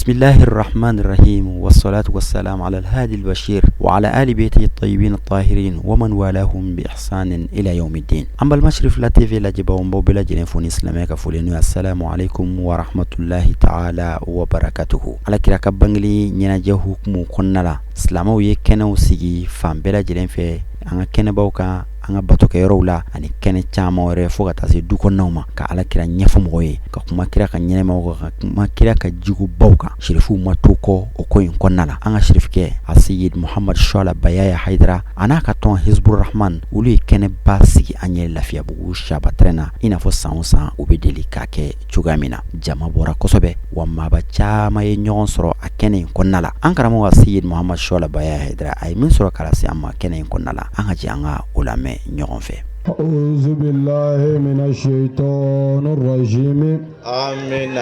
بسم الله الرحمن الرحيم والصلاة والسلام على الهادي البشير وعلى آل بيته الطيبين الطاهرين ومن والاهم بإحسان إلى يوم الدين. أما المشرف لا تيفي لا جبا ومبوبلا جنفون إسلاميك فولينو السلام عليكم ورحمة الله تعالى وبركاته. على كلا كبنغلي نينجه حكم كنلا سلامو يكنو سيجي فامبلا جنفي أنا كنبوكا anga bato ke yoro la ani kene chama wore foga tasi duko nauma ka ala kira nyafu moye ka kuma kira ka nyene ma ka kuma kira ka jigu bauka shirifu matuko okoyin konnala anga shirifke asiyid Muhammad Shola Bayaya Haidara anaka ton Hizbur Rahman uli kene basi anye lafiya bugu shaba trena ina fo sansa ubedeli kake chugamina jama bora kosobe wa maba chama ye nyon soro akene konnala ankara mo asiyid Muhammad Shola Bayaya Haidara ay min soro kala si amma kene konnala anga janga ulame نيون في أعوذ بالله من الشيطان الرجيم آمين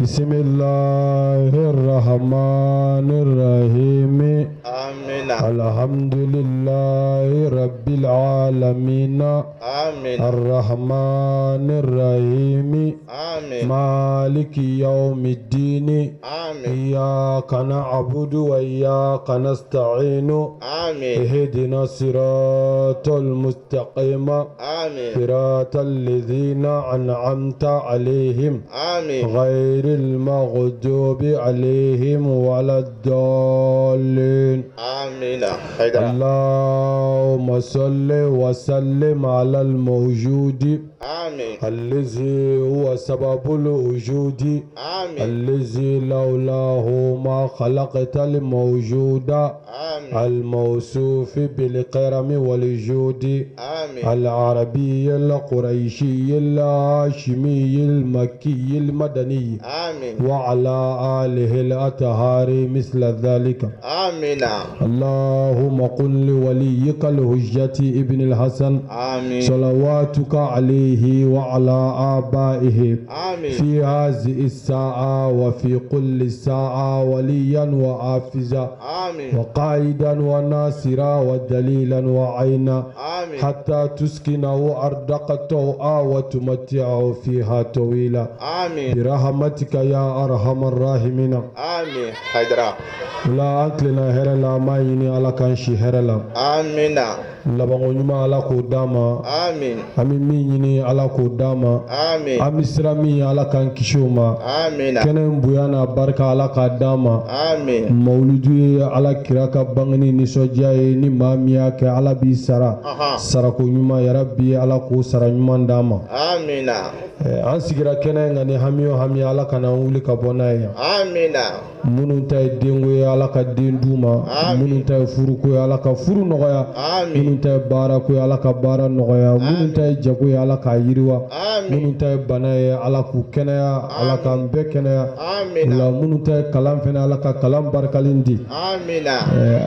بسم الله الرحمن الرحيم آمين الحمد لله رب العالمين آمين الرحمن الرحيم آمين مالك يوم الدين آمين إياك نعبد وإياك نستعين آمين اهدنا الصراط المستقيم آمين صراط الذين أنعمت عليهم آمين غير المغضوب عليهم ولا الضالين آمين اللهم صل وسلم على الموجود آمين الذي هو سبب الوجود آمين الذي لولاه ما خلقت الموجود آمين الموصوف بالكرم والجود آمين العربي القريشي الهاشمي المكي المدني آمين وعلى آله الأطهار مثل ذلك آمين اللهم قل لوليك الحجة ابن الحسن آمين صلواتك عليه وعلى آبائه آمين في هذه الساعة وفي كل ساعة وليا وحافظا آمين وقائدا وناصرا ودليلا وعينا آمين حتى تسكنه أرضك طوعا وتمتعه فيها طويلا آمين برحمتك يا أرحم الراحمين. آمين حيدرا لا أكلنا هرلا ما يني على كانشي هرلا آمين labango nyuma ala ko dama آمين ami minyini ala ko dama آمين ami sirami ala kan kishoma آمين kenen buyana barka ala ka dama آمين maulidu ala kiraka bangni ni sojaye ni mamiya ke ala bi sara sara ko nyuma ya rabbi ala ko sara nyuma dama آمين an sigira kenen ngani hamiyo hami ala kana wuli ka bonaya آمين munun tay dengo ala ka denduma munun tay furu ko ala ka furu nogoya آمين munun tay bara ko ala ka bara nogoya munun tay jago ala ka yiriwa munun tay bana ala ku kenaya ala ka be kenaya آمين la munun tay kalam fena ala ka kalam barkalindi آمين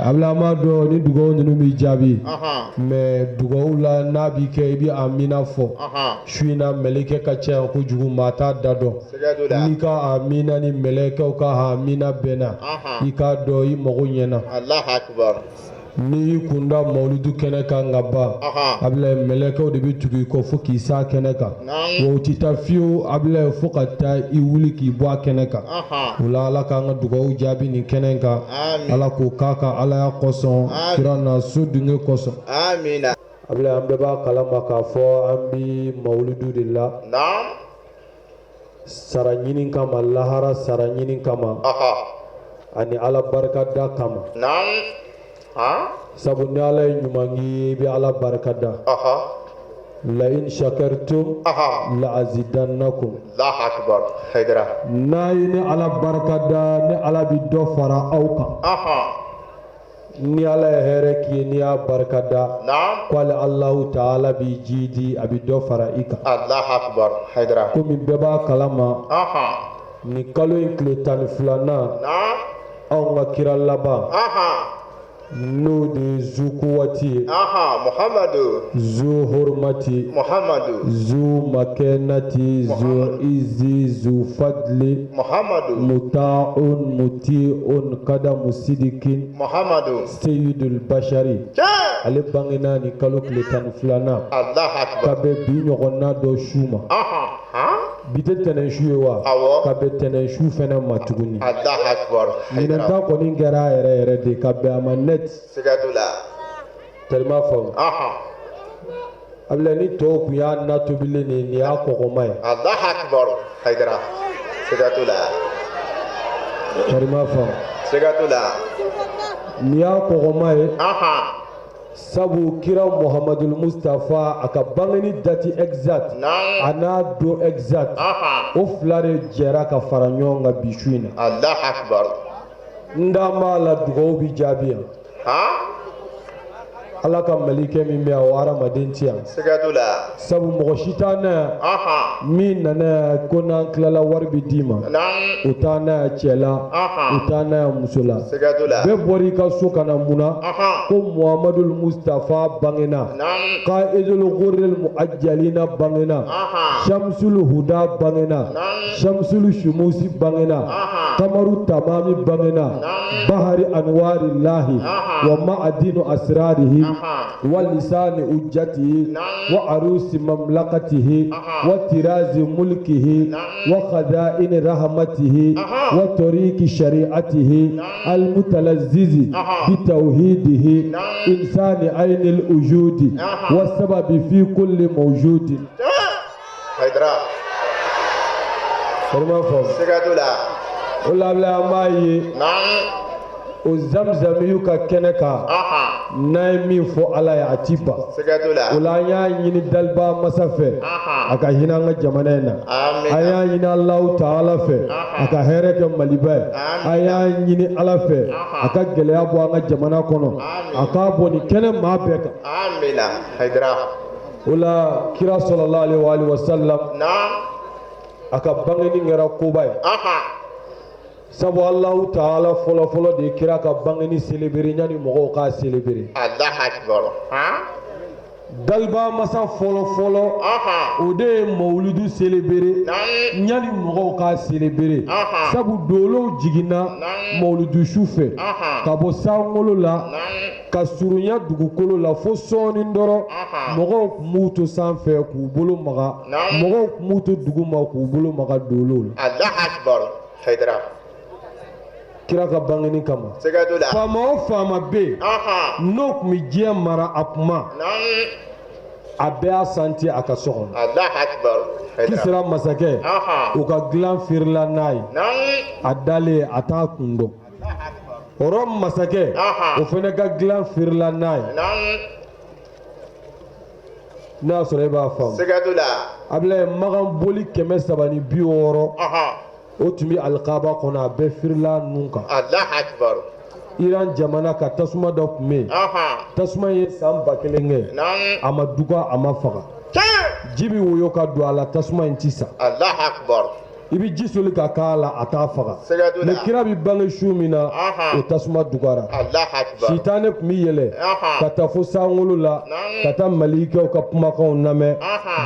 abla ma do ni dugo ni mi jabi أها me dugo la nabi ke bi amina fo أها shuina meleke ka cha ko jugu mata dado سجدوا ni ka amina ni meleke ka amina bena أها ika do i mogo nyena الله أكبر ni kunda maulidu kene ka ngaba أها abla meleke de bi tugi ko fo ki sa kene ka نعم wo tita fiu abla fo ka ta i wuli ki bo kene ka أها wala ala ka nga dugo jabi ni kene ka آمين ala ko kaka ala ya koson kirana su dunge koson آمين abla ambe ba kalama ka fo ambi maulidu dilla نعم sara nyinin kama lahara sara nyinin kama أها ani ala barka da kama نعم ها sabu ni ala ye ɲumangi bi ala barkada أها la in shakartum أها la azidannakum الله أكبر حيدرا n'a ye ni ala barkada ni ala bi dɔ fara aw kan أها ni ala ye hɛrɛ k'i ye ni y'a barkada نعم ko ale alahu taala bi jidi a bi dɔ fara i kan الله أكبر حيدرا komi bɛɛ b'a kalama أها ni kalo in tile 12nan نعم anw ka kira laban أها n'o de ye zuku waati ye أها محمد zu hurmati محمد zu makenati zu izi zu fadli محمد muta'un muti'un qadamu sidikin محمد sayyidul bashari جاء ale bangena ni kalo tile 12nan الله ka أكبر bɛ bi ɲɔgɔnna dɔ su ma أها ها bite tɛnɛn su ye wa Awɔ. ka bɛn tɛnɛn su fɛnɛ ma tuguni Allahu Akbar. ɲinɛn Haydara. ta kɔni kɛra a yɛrɛ yɛrɛ de ka bɛn a ma net Siga t'o la. tellement faamu abila ni tɔw kun y'a na tobilen de nin y'a kɔgɔma ye Allahu Akbar. Haydara. Siga t'o la. tellement faamu Siga t'o la. nin y'a kɔgɔma ye sabu kira muhammadul mustafa a ka bangeni dati exact a n'a don exact o fila de jɛra ka fara ɲɔgɔn kan bi su in na Allahu Akbar. n da b'a la dugawu bi jaabi yan ala ka malikɛ min bɛ yan o hadamaden ti yan Siga t'o la. sabu mɔgɔ si t'a na yan min nana yan ko n'an tilala wari bɛ d'i ma o t'a na yan cɛ la o t'a na yan muso la Siga t'o la. bɛɛ bɔra i ka so ka na mun na ko muhammadul mustafa bangena qaidul ghurril muajjalina bangena shamsul huda bangena shamsul shumusi bangena kamaru tamami bangena bahari anwarillahi wa ma'adinu asrarihi wa lisani ujjatihi wa arusi mamlakatihi wa tirazi mulkihi wa khada'in rahmatihi wa tariqi shari'atihi المتلذذ بتوحيده إنسان عين الوجود والسبب في كل موجود Haydara. فرما فهم Siga t'o la. ولا بلا ماي وزمزم يوكا كنكا نايمي فو على يعتيبا Siga t'o la. ولا يني دلبا مسافه aka hina nga jamana na aya nyini Allah Ta'ala fe aka here ke maliba aya nyini ala fe aka geleya bo nga jamana kono aka boni kene ma beka Amina. Haydara. wala kira sallallahu alaihi wa sallam aka bangeni ngera kubay sabu Allah Ta'ala folo de kira ka bangeni célébrer nyani mogo ka célébrer Allahu Akbar. dalba masa folo o de maulidu célébrer nyani mogo ka célébrer sabu dolo jigina maulidu shufe ka bo sangolo la ka surunya dugukolo la fo soni ndoro mogo muto sanfɛ k'u bolo maga mogo muto duguma k'u bolo maga dolo Allahu Akbar. Haydara. kira ka bangeni kama Siga t'o la. fama o fama be n'o kun bɛ diɲɛ mara a kuma a bɛɛ y'a santi a ka so kɔnɔ Allahu Akbar. Haydara. kisira masakɛ o ka dilan firila n'a ye a dalen a t'a kun dɔn o masakɛ o fana ka dilan firila n'a ye n'a y'a sɔrɔ e b'a faamu Siga t'o la. abila magan boli 360 o tun bɛ alikaba kɔnɔ a bɛɛ firila nun kan Allahu Akbar. Iran jamana ka tasuma dɔ tun bɛ yen tasuma ye san 1000 kɛ a ma duga a ma faga ji bɛ woyo ka don a la tasuma in ti sa Allahu Akbar. i bɛ ji soli ka k'a la a t'a faga Siga t'o la. mais kira bɛ bange su min na o tasuma dugara Allahu Akbar. sitanɛ tun bɛ yɛlɛ ka taa fo sankolo la ka taa malikɛw ka kumakanw lamɛn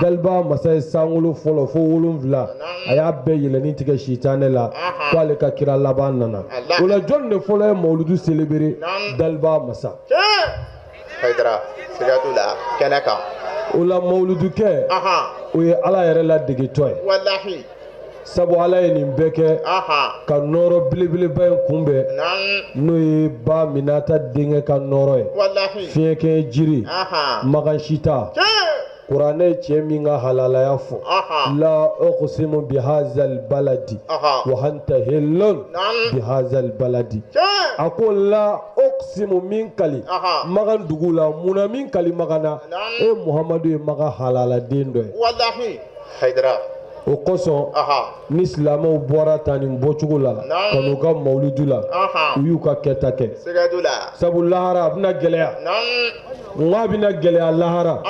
daliba masa ye sankolo fɔlɔ fo 7 a y'a bɛɛ yɛlɛni tigɛ sitanɛ la ko ale ka kira laban nana o la jɔn de fɔlɔ ye mawuludu célébrer daliba masa Haydara. Siga t'o la. Kɛnɛ kan. o la mawuludu kɛ o ye ala yɛrɛ la degetɔ ye Wallahi. sabu ala ye nin bɛɛ kɛ ka nɔrɔ belebeleba in kunbɛn n'o ye ba minata denkɛ ka nɔrɔ ye Wallahi. fiɲɛkɛ jiri magan sita kuranɛ ye cɛ min ka halalaya fɔ la uqsimu bihazal baladi wa anta hillun bihazal baladi a ko la uqsimu min kali magan dugu la munna min kali magana e muhamadu ye magan halaladen dɔ ye Wallahi. Haydara. o kosɔn ni silamɛw bɔra tan nin bɔcogo la ka n'u ka mawulidu la u y'u ka kɛta kɛ Siga t'o la. sabu lahara a bɛna gɛlɛya nka bɛna gɛlɛya lahara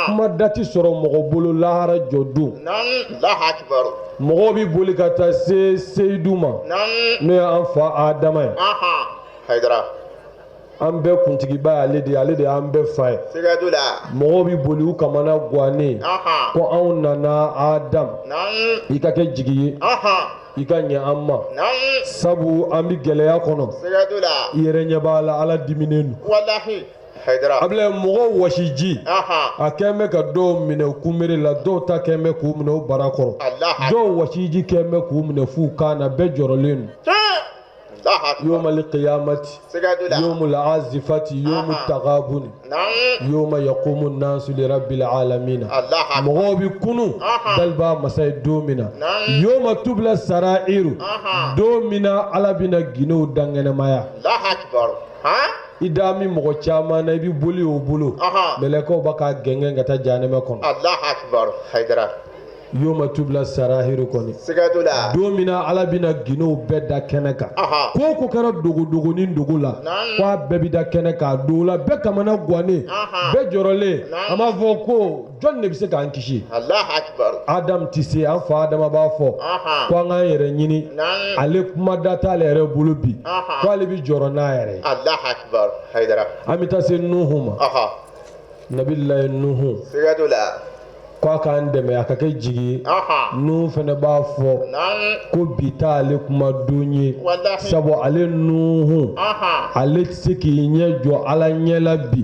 kuma dati sɔrɔ mɔgɔ bolo lahara jɔ don Allahu Akbar. mɔgɔw bɛ boli ka taa se seyidu ma n'o ye an fa adama ye Haydara. an bɛɛ kuntigiba ye ale de y'an bɛɛ fa ye Siga t'o la. mɔgɔw bɛ boli u kamana gannen ko anw nana adamu i ka kɛ jigi ye i ka ɲɛ an ma sabu an bɛ gɛlɛya kɔnɔ Siga t'o la. i yɛrɛ ɲɛ b'a la ala diminen don Wallahi. haydara abla mɔgɔ wasiji a kɛmɛ ka dɔw minɛ kunbere la dɔw ta kɛmɛ k'u minɛ u bara kɔrɔ dɔw wasiji kɛmɛ k'u minɛ f'u kan na bɛɛ jɔrɔlen don yawma al-qiyamati yawma al-azifati yawma at-taghabun yawma yaqumu an-nasu li rabbil alamin mɔgɔw bi kunu dalba masay don min na yawma tubla sara'iru don min na ala bina ginɛw dangɛnɛmaya i da min mɔgɔ caman na i bi boli o bolo mɛlɛkɛw b'a ka gɛngɛn ka taa jahanɛmɛ kɔnɔ yoma tubla sarahiru kɔni don min na ala bina ginɛw bɛɛ da kɛnɛ kan ko ko kɛra dogodogonin dogo la ko a bɛɛ bi da kɛnɛ kan dogo la bɛɛ kamana gannen bɛɛ jɔrɔlen an b'a fɔ ko jɔn de bɛ se k'an kisi adam tɛ se an fa adama b'a fɔ ko an k'an yɛrɛ ɲini ale kuma da t'ale yɛrɛ bolo bi ko ale bi jɔrɔ n'a yɛrɛ ye an bɛ taa se nuhu ma nabilayi nuhu ko a k'an dɛmɛ a ka kɛ jigi ye nuhu fana b'a fɔ ko bi t'ale kuma don ye sabu ale nuhu ale tɛ se k'i ɲɛ jɔ ala ɲɛla bi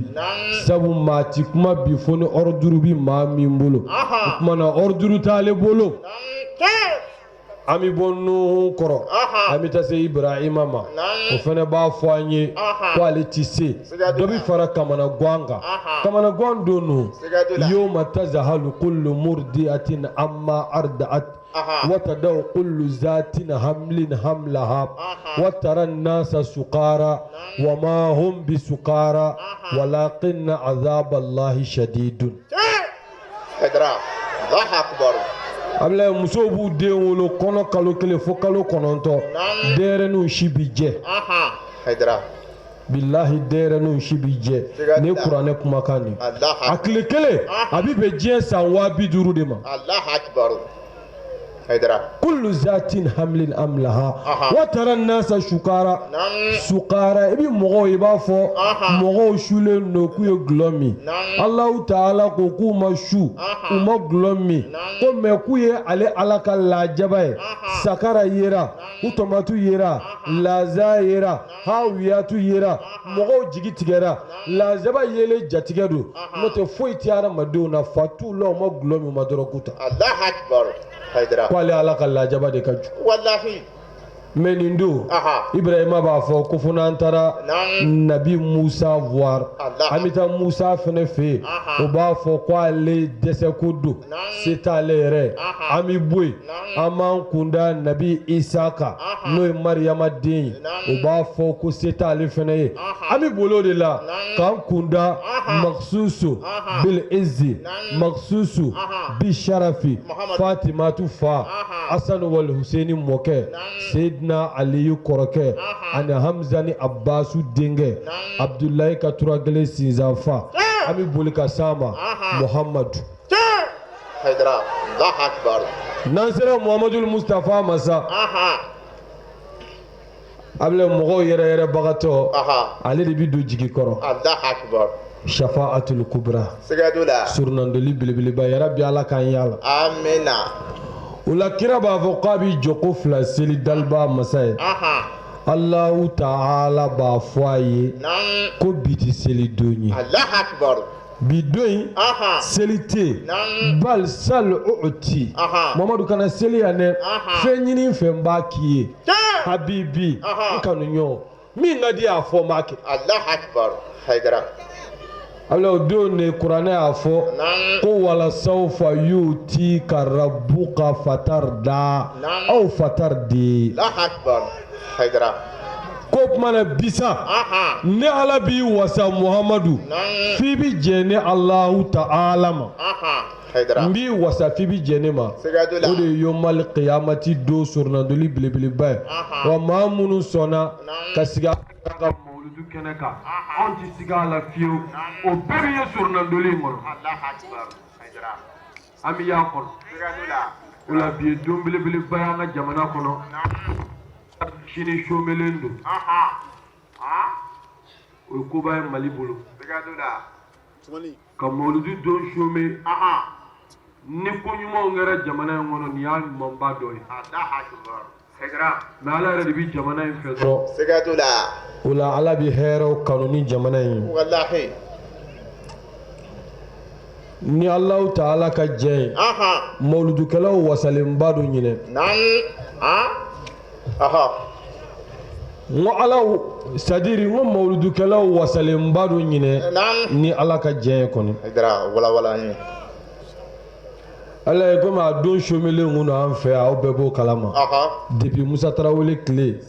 sabu maa ti kuma bi fo ni orduru bi maa min bolo o tuma na orduru t'ale bolo an bɛ bɔ nuhu kɔrɔ an bɛ taa se ibrahima ma o fana b'a fɔ an ye ko ale tɛ se dɔ bɛ fara kamana gan kan kamana gan don nuhu yawma tazahalu kullu murdi'atin amma arda'at وتدعو كل ذات حمل حملها وترى الناس سكارى وما هم بسكارى ولكن عذاب الله شديد الله أكبر abla muso b'u den wolo kɔnɔ kalo kelen fo kalo kɔnɔntɔn deerɛniw si bi jɛ bilahi deerɛniw si bi jɛ ni kuranɛ kumakan nin a tile kelen a bi bɛn diɲɛ san 50 de ma kullu zatin hamlin amlaha wa tara nasa sukara i bi mɔgɔw i b'a fɔ mɔgɔw sulen don k'u ye gulɔ min Allahu taala ko k'u ma su u ma gulɔ min ko mɛ k'u ye ale ala ka lajaba ye sakara yera u tɔmatu yera laza yera hawiyatu yera mɔgɔw jigi tigɛra lazaba yele jatigɛ don n'o tɛ foyi tɛ hadamadenw na fa t'u la u ma gulɔ min u ma dɔrɔn k'u ta ko ale ala ka lajaba de ka jugu mais nin don ibrahima b'a fɔ ko fo n'an taara nabi musa voir an bɛ taa musa fɛnɛ fɛ yen o b'a fɔ ko ale dɛsɛko don se t'ale yɛrɛ an bɛ bɔ yen an b'an kunda nabi isaka n'o ye mariyama den ye o b'a fɔ ko se t'ale fɛnɛ ye an bɛ boli o de la k'an kunda maksusu bil izzi maksusu bi sharafi fatimatu fa asanu wal husaini mɔkɛ seydina aliyu kɔrɔkɛ ani hamza ni abbasu denkɛ abdulayi ka turagɛlen sinzan fa an bɛ boli ka s'a ma muhamadu n'an sera muhamadu mustafa ma sa a bɛ mɔgɔw yɛrɛ bagatɔ ale de bɛ don jigi kɔrɔ shafa'atul kubra surunandoli belebeleba yarabi ala k'an yala amina o la kira b'a fɔ k'a bɛ jɔ ko fila seli daliba masa ye Allahu ta'ala b'a fɔ a ye ko bi tɛ seli don ye bi don in seli tɛ yen bal sal u'ti mamadu kana seli yan dɛ fɛn ɲini fɛn b'a k'i ye habibi n kanuɲɔgɔn min ka di y'a fɔ n b'a kɛ ala o don de kuranɛ y'a fɔ ko walasawfa yu'tika rabbuka fatarda aw fatardi ko tuma na bisa ne ala b'i wasa muhamadu f'i bi jɛn ni Allahu ta'ala ma n b'i wasa f'i bi jɛn ne ma o de ye yomal qiyamati don surunadoli belebeleba ye wa maa minnu sɔnna ka sigi a ka mawuludu kɛnɛ kan anw tɛ sigi a la fiyewu o bɛɛ bɛ ye surunadoli in kɔnɔ an bɛ y'a kɔnɔ o la bi ye don belebeleba ye an ka jamana kɔnɔ sini somelen don o ye koba ye Mali bolo ka mawuludu don some ni ko ɲumanw kɛra jamana in kɔnɔ nin y'a ɲumanba dɔ ye mais ala yɛrɛ de bɛ jamana in fɛ dɔrɔn o la ala bɛ hɛrɛw kanu ni jamana in ye ni Allah ta'ala ka jɛ mauludukɛlaw wasalenba do ɲinɛ ngo ala sadiri ngo mauludukɛlaw wasalenba do ɲinɛ ni Allah ka jɛ kɔni wala ni ala ye comme a don chômelen ŋunu an fɛ aw bɛɛ b'o kalama depuis Musa Tarawele tile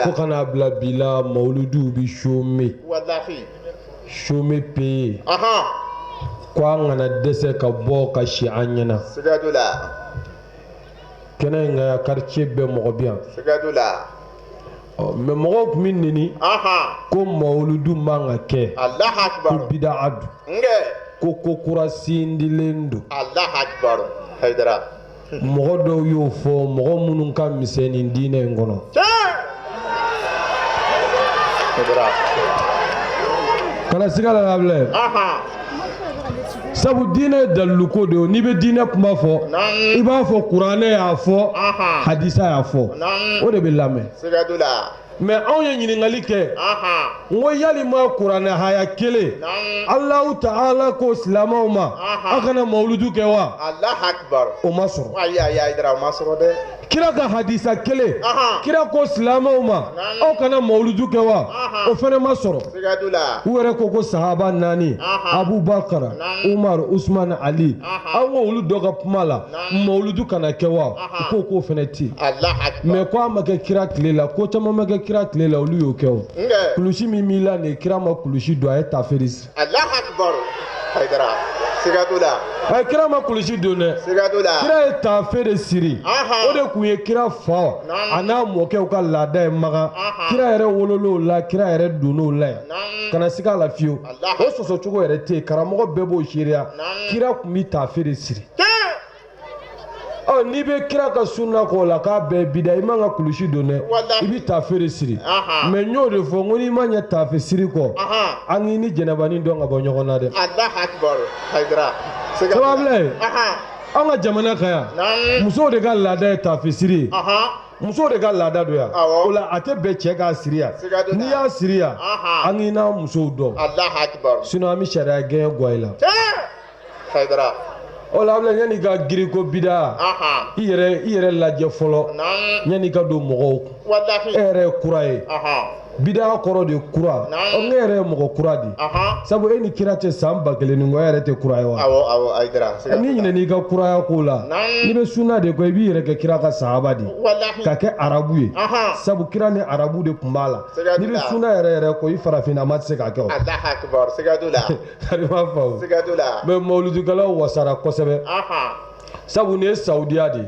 fo kana bila bi la mauliduw bi chôme payé ko an kana dɛsɛ ka bɔ ka si an ɲɛna kɛnɛ in ka quartier bɛɛ mɔgɔ bi yan mais mɔgɔw tun bɛ neni ko maulidu man ka kɛ ko bidaa do ko kura sindilen do mɔgɔ dɔw y'o fɔ mɔgɔ minnu ka misɛn nin diinɛ in kɔnɔ kana siga la bilɛ sabu diinɛ daliluko de n'i bɛ diinɛ kuma fɔ i b'a fɔ kuranɛ y'a fɔ hadisa y'a fɔ o de bɛ lamɛn mais anw ye ɲininkali kɛ n ko yalima kuranɛ haya kelen Allahu ta'ala ko silamɛw ma aw kana maulidu kɛ wa o ma sɔrɔ kira ka hadisa kelen kira ko silamɛw ma aw kana maulidu kɛ wa o fana ma sɔrɔ u yɛrɛ ko sahaba naani Abubakar Umar Usman Ali aw ko olu dɔ ka kuma la maulidu kana kɛ wa u ko fana ti mais ko a ma kɛ kira tile la ko caman ma kɛ kira tile la olu y'o kɛ o kulusi min b'i la nin kira ma kulusi don a ye taferi siri kira ma kulusi don dɛ kira ye taferi siri o de kun ye kira fa a n'a mɔkɛw ka laada ye magan kira yɛrɛ wolola o la kira yɛrɛ donna o la yan kana siga a la fiyewu o sɔsɔ cogo yɛrɛ tɛ yen karamɔgɔ bɛɛ b'o seereya kira kun bɛ taferi siri n'i bɛ kira ka sunna k'o la k'a bɛɛ bida i man ka kulusi don dɛ i bɛ taferi siri mais n y'o de fɔ n ko n'i ma ɲɛ tafe siri kɔ an k'i ni jɛnɛbani dɔn ka bɔ ɲɔgɔn na dɛ sababila an ka jamana kan yan musow de ka laada ye tafe siri ye musow de ka laada don yan o la a tɛ bɛn cɛ k'a siri yan n'i y'a siri yan an k'i n'a musow dɔn sinon an bɛ sariya gɛn guwa i la o la abila yani ka giri ko bida i yɛrɛ lajɛ fɔlɔ yani ka don mɔgɔw e yɛrɛ ye kura ye bida kɔrɔ de kura ne yɛrɛ ye mɔgɔ kura di sabu e ni kira tɛ san 1000 ni kɔ e yɛrɛ tɛ kura ye wa ni ɲinɛn'i ka kuraya ko la n'i bɛ sunna de kɔ i b'i yɛrɛ kɛ kira ka sahaba di ka kɛ arabu ye sabu kira ni arabu de tun b'a la n'i bɛ sunna yɛrɛ kɔ i farafinna ma tɛ se ka kɛ o harima fawo mais mauludukɛlaw wasara kosɛbɛ sabu nin ye saudiya de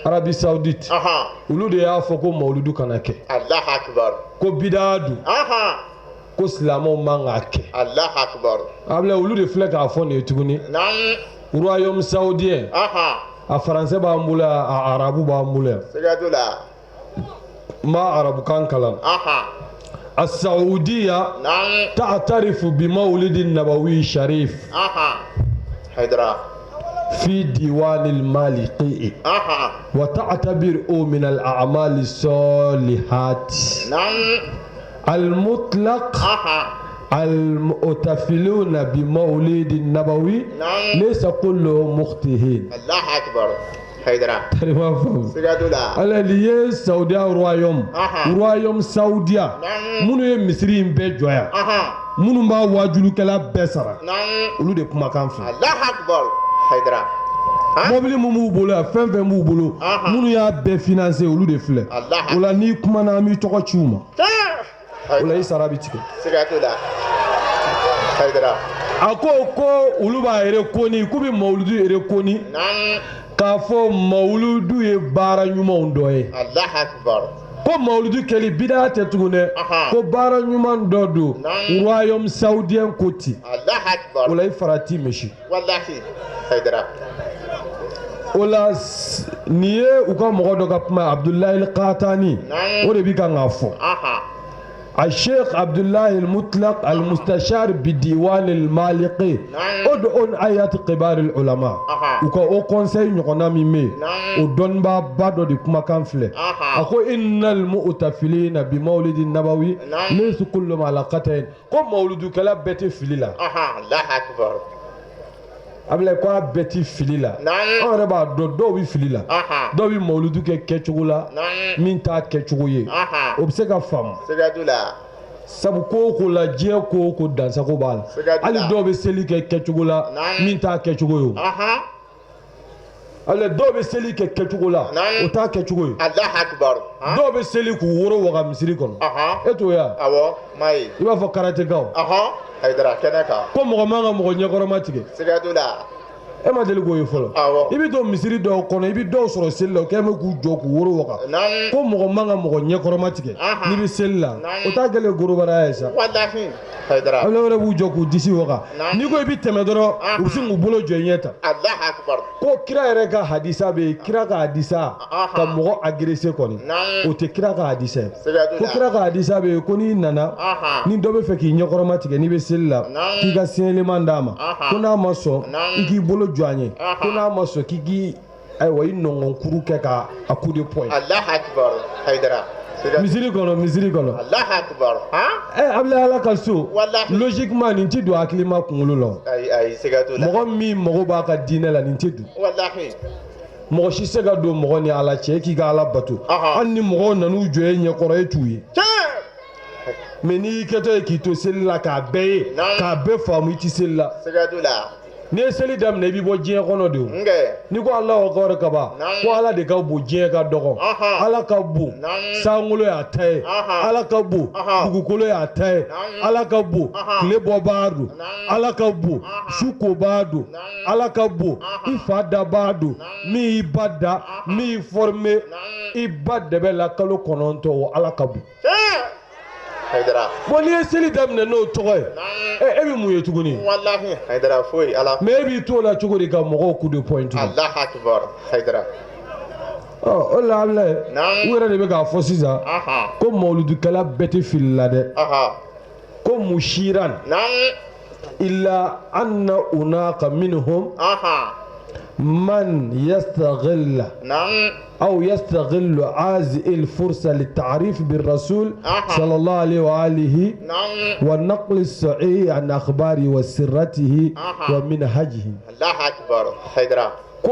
Arabi Saoudite olu de y'a fɔ ko maulidu kana kɛ ko bidaa do ko silamɛw man k'a kɛ abila olu de filɛ k'a fɔ nin ye tuguni royaume saoudien a faransɛ b'an bolo a arabu b'an bolo yan n b'a arabukan kalan السعودية تعترف بمولد النبوي الشريف في ديوان المالكي وتعتبره من الأعمال الصالحات المطلق المؤتفلون بمولد النبوي ليس كلهم مختهين الله أكبر ala liye Saudiya royaume Saudiya minnu ye misiri in bɛɛ jɔya minnu b'a wajulukɛla bɛɛ sara olu de kumakan fɛ mobili mun b'u bolo yan fɛn fɛn b'u bolo minnu y'a bɛɛ financer olu de filɛ o la n'i kumana an b'i tɔgɔ ci u ma o la i sara bɛ tigɛ a ko olu b'a rekoni k'u bɛ maulidu rekoni k'a fɔ maulidu ye baara ɲumanw dɔ ye ko maulidu kɛli bidaa tɛ tugun dɛ ko baara ɲuman dɔ don royaume saoudien ko ten o la i farati misi o la nin ye u ka mɔgɔ dɔ ka kuma Abdulahi Katani o de bi kan k'a fɔ الشيخ عبد الله المطلق المستشار بديوان المالقي ادعون آيات كبار العلماء وكو او كونساي نيكونا ميمي او دون با بادو دي كما كان فلي اكو ان المؤتفلين بمولد النبوي ليس كل ما لقتين كو مولد كلا بيت فيلا الله اكبر abla ko a beti fili la on yɛrɛ b'a dɔn dɔw bɛ fili la dɔw bɛ mawuludu kɛ kɛcogo la min t'a kɛcogo ye o bɛ se ka faamu sabu ko o ko la diɲɛ ko o ko dansago b'a la hali dɔw bɛ seli kɛ kɛcogo la min t'a kɛcogo ye o ale dɔw bɛ seli kɛ kɛcogo la o t'a kɛcogo ye dɔw bɛ seli k'u woro waga misiri kɔnɔ e t'o ye wa i b'a fɔ karatekaw ko mɔgɔ man ka mɔgɔ ɲɛkɔrɔma tigɛ e ma deli k'o ye fɔlɔ i bɛ to misiri dɔw kɔnɔ i bɛ dɔw sɔrɔ seli la o kɛlen bɛ k'u jɔ k'u woro waga ko mɔgɔ man ka mɔgɔ ɲɛkɔrɔma tigɛ n'i bɛ seli la o t'a kɛlen gorobaraya ye sa ale wɛrɛ b'u jɔ k'u disi waga n'i ko i bɛ tɛmɛ dɔrɔn u bɛ sin k'u bolo jɔ i ɲɛ ta ko kira yɛrɛ ka hadisa bɛ yen kira ka hadisa ka mɔgɔ agressé kɔni o tɛ kira ka hadisa ye ko kira ka hadisa bɛ yen ko n'i nana ni dɔ bɛ fɛ k'i ɲɛkɔrɔma tigɛ n'i bɛ seli la k'i ka signaleman d'a ma ko n'a ma sɔn i k'i bolo jɔ a ɲɛ ko n'a ma sɔn k'i ayiwa i nɔngɔnkuru kɛ ka a coup de poing misiri kɔnɔ abila ala ka so logiquement nin tɛ don hakilima kunkolo la mɔgɔ min mago b'a ka diinɛ la nin tɛ don mɔgɔ si se ka don mɔgɔ ni ala cɛ k'i ka ala bato hali ni mɔgɔw nan'u jɔ e ɲɛkɔrɔ e t'u ye mais n'i y'i kɛtɔ ye k'i to seli la k'a bɛɛ ye k'a bɛɛ faamu i tɛ seli la n'i ye seli daminɛ i bɛ bɔ diɲɛ kɔnɔ de o n'i ko Alahu akbar ka ban ko ala de ka bon diɲɛ ka dɔgɔ ala ka bon sankolo y'a ta ye ala ka bon dugukolo y'a ta ye ala ka bon tile bɔbaa don ala ka bon su kobaa don ala ka bon i fa dabaa don min y'i ba da min y'i formé i ba dɛbɛ la kalo 9 o ala ka bon bon n'i ye seli daminɛ n'o tɔgɔ ye e bɛ mun ye tuguni mais e b'i t'o la cogo di ka mɔgɔw coup de poing tuguni o la abila u yɛrɛ de bɛ k'a fɔ sisan ko mawuludukɛla bɛɛ tɛ fili la dɛ ko mushiran illa anna unaka minhum من يستغل أو يستغل هذه الفرصة للتعريف بالرسول صلى الله عليه وآله والنقل الصحيح عن أخباره وسرته ومنهجه الله أكبر حيدرا كو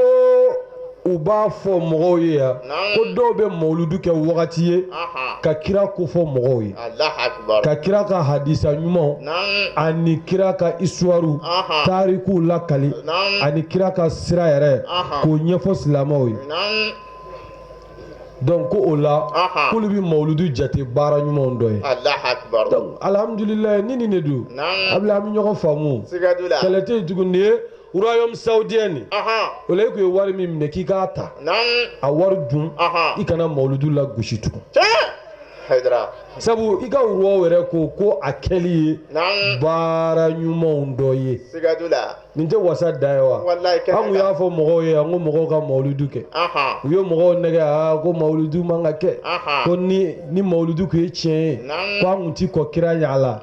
uba fɔ mɔgɔw ye yan ko dɔw bɛ mawuludu kɛ wagati ye ka kira ko fɔ mɔgɔw ye ka kira ka hadisa ɲumanw ani kira ka histoire tarikuw lakali ani kira ka sira yɛrɛ k'o ɲɛfɔ silamɛw ye donc ko o la k'olu bɛ mawuludu jate baara ɲumanw dɔ ye donc alhamdulilayi ni nin de don a bɛ ɲɔgɔn faamu kɛlɛ tɛ yen tuguni ye Royaume Saoudien o la i kun ye wari min minɛ k'i k'a ta a wari dun i kana mawuludu la gosi tugun sabu i ka roi yɛrɛ ko a kɛli ye baara ɲumanw dɔ ye nin tɛ wasa da ye wa an kun y'a fɔ mɔgɔw ye an ko mɔgɔw ka mawuludu kɛ u ye mɔgɔw nɛgɛ ko mawuludu man ka kɛ ko ni mawuludu kun ye tiɲɛ ye ko an kun ti kɔ kira ɲɛ a la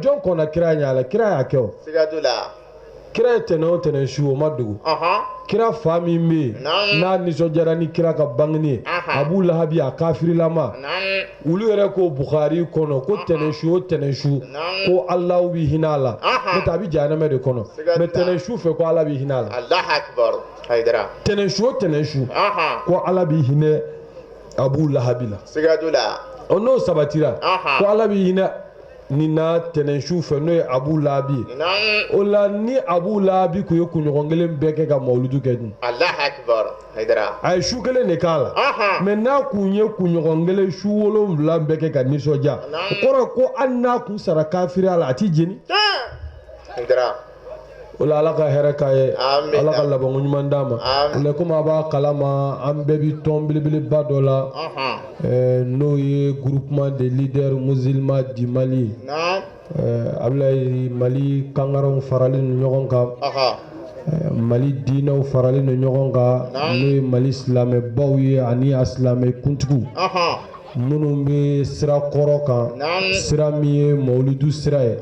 jɔn kɔnna kira ɲɛ a la kira y'a kɛ o kira ye tɛnɛn o tɛnɛn su o ma dogo kira fa min bɛ yen n'a nisɔndiyara ni kira ka bangeni ye Abu Lahabi a kafirilama olu yɛrɛ ko Bukhari kɔnɔ ko tɛnɛn su o tɛnɛn su ko Ala b'i hinɛ a la n'o tɛ a bɛ jahanama de kɔnɔ mais tɛnɛn su fɛ ko Ala b'i hinɛ a la tɛnɛn su o tɛnɛn su ko Ala b'i hinɛ Abu Lahabi la n'o sabatira ko Ala b'i hinɛ ni na tɛnɛn su fɛ n'o ye Abu Lahabi ye o la ni Abu Lahabi kun ye kunɲɔgɔn kelen bɛɛ kɛ ka mawuludu kɛ dun a ye su kelen de k'a la mais n'a kun ye kunɲɔgɔn kelen su 7 bɛɛ kɛ ka nisɔndiya o kɔrɔ ko hali n'a kun sara kafiriya la a ti jeni o la Ala ka hɛrɛ k'a ye Ala ka labanko ɲuman d'a ma o la komi a b'a kalama an bɛɛ bi tɔn belebeleba dɔ la n'o ye groupement des leaders musulmans du Mali Ablaye Mali kangaranw faralen no ɲɔgɔn kan Mali diinɛw faralen no ɲɔgɔn kan n'o ye Mali silamɛbaw ye ani a silamɛ kuntigiw minnu bɛ sira kɔrɔ kan sira min ye mawulidu sira ye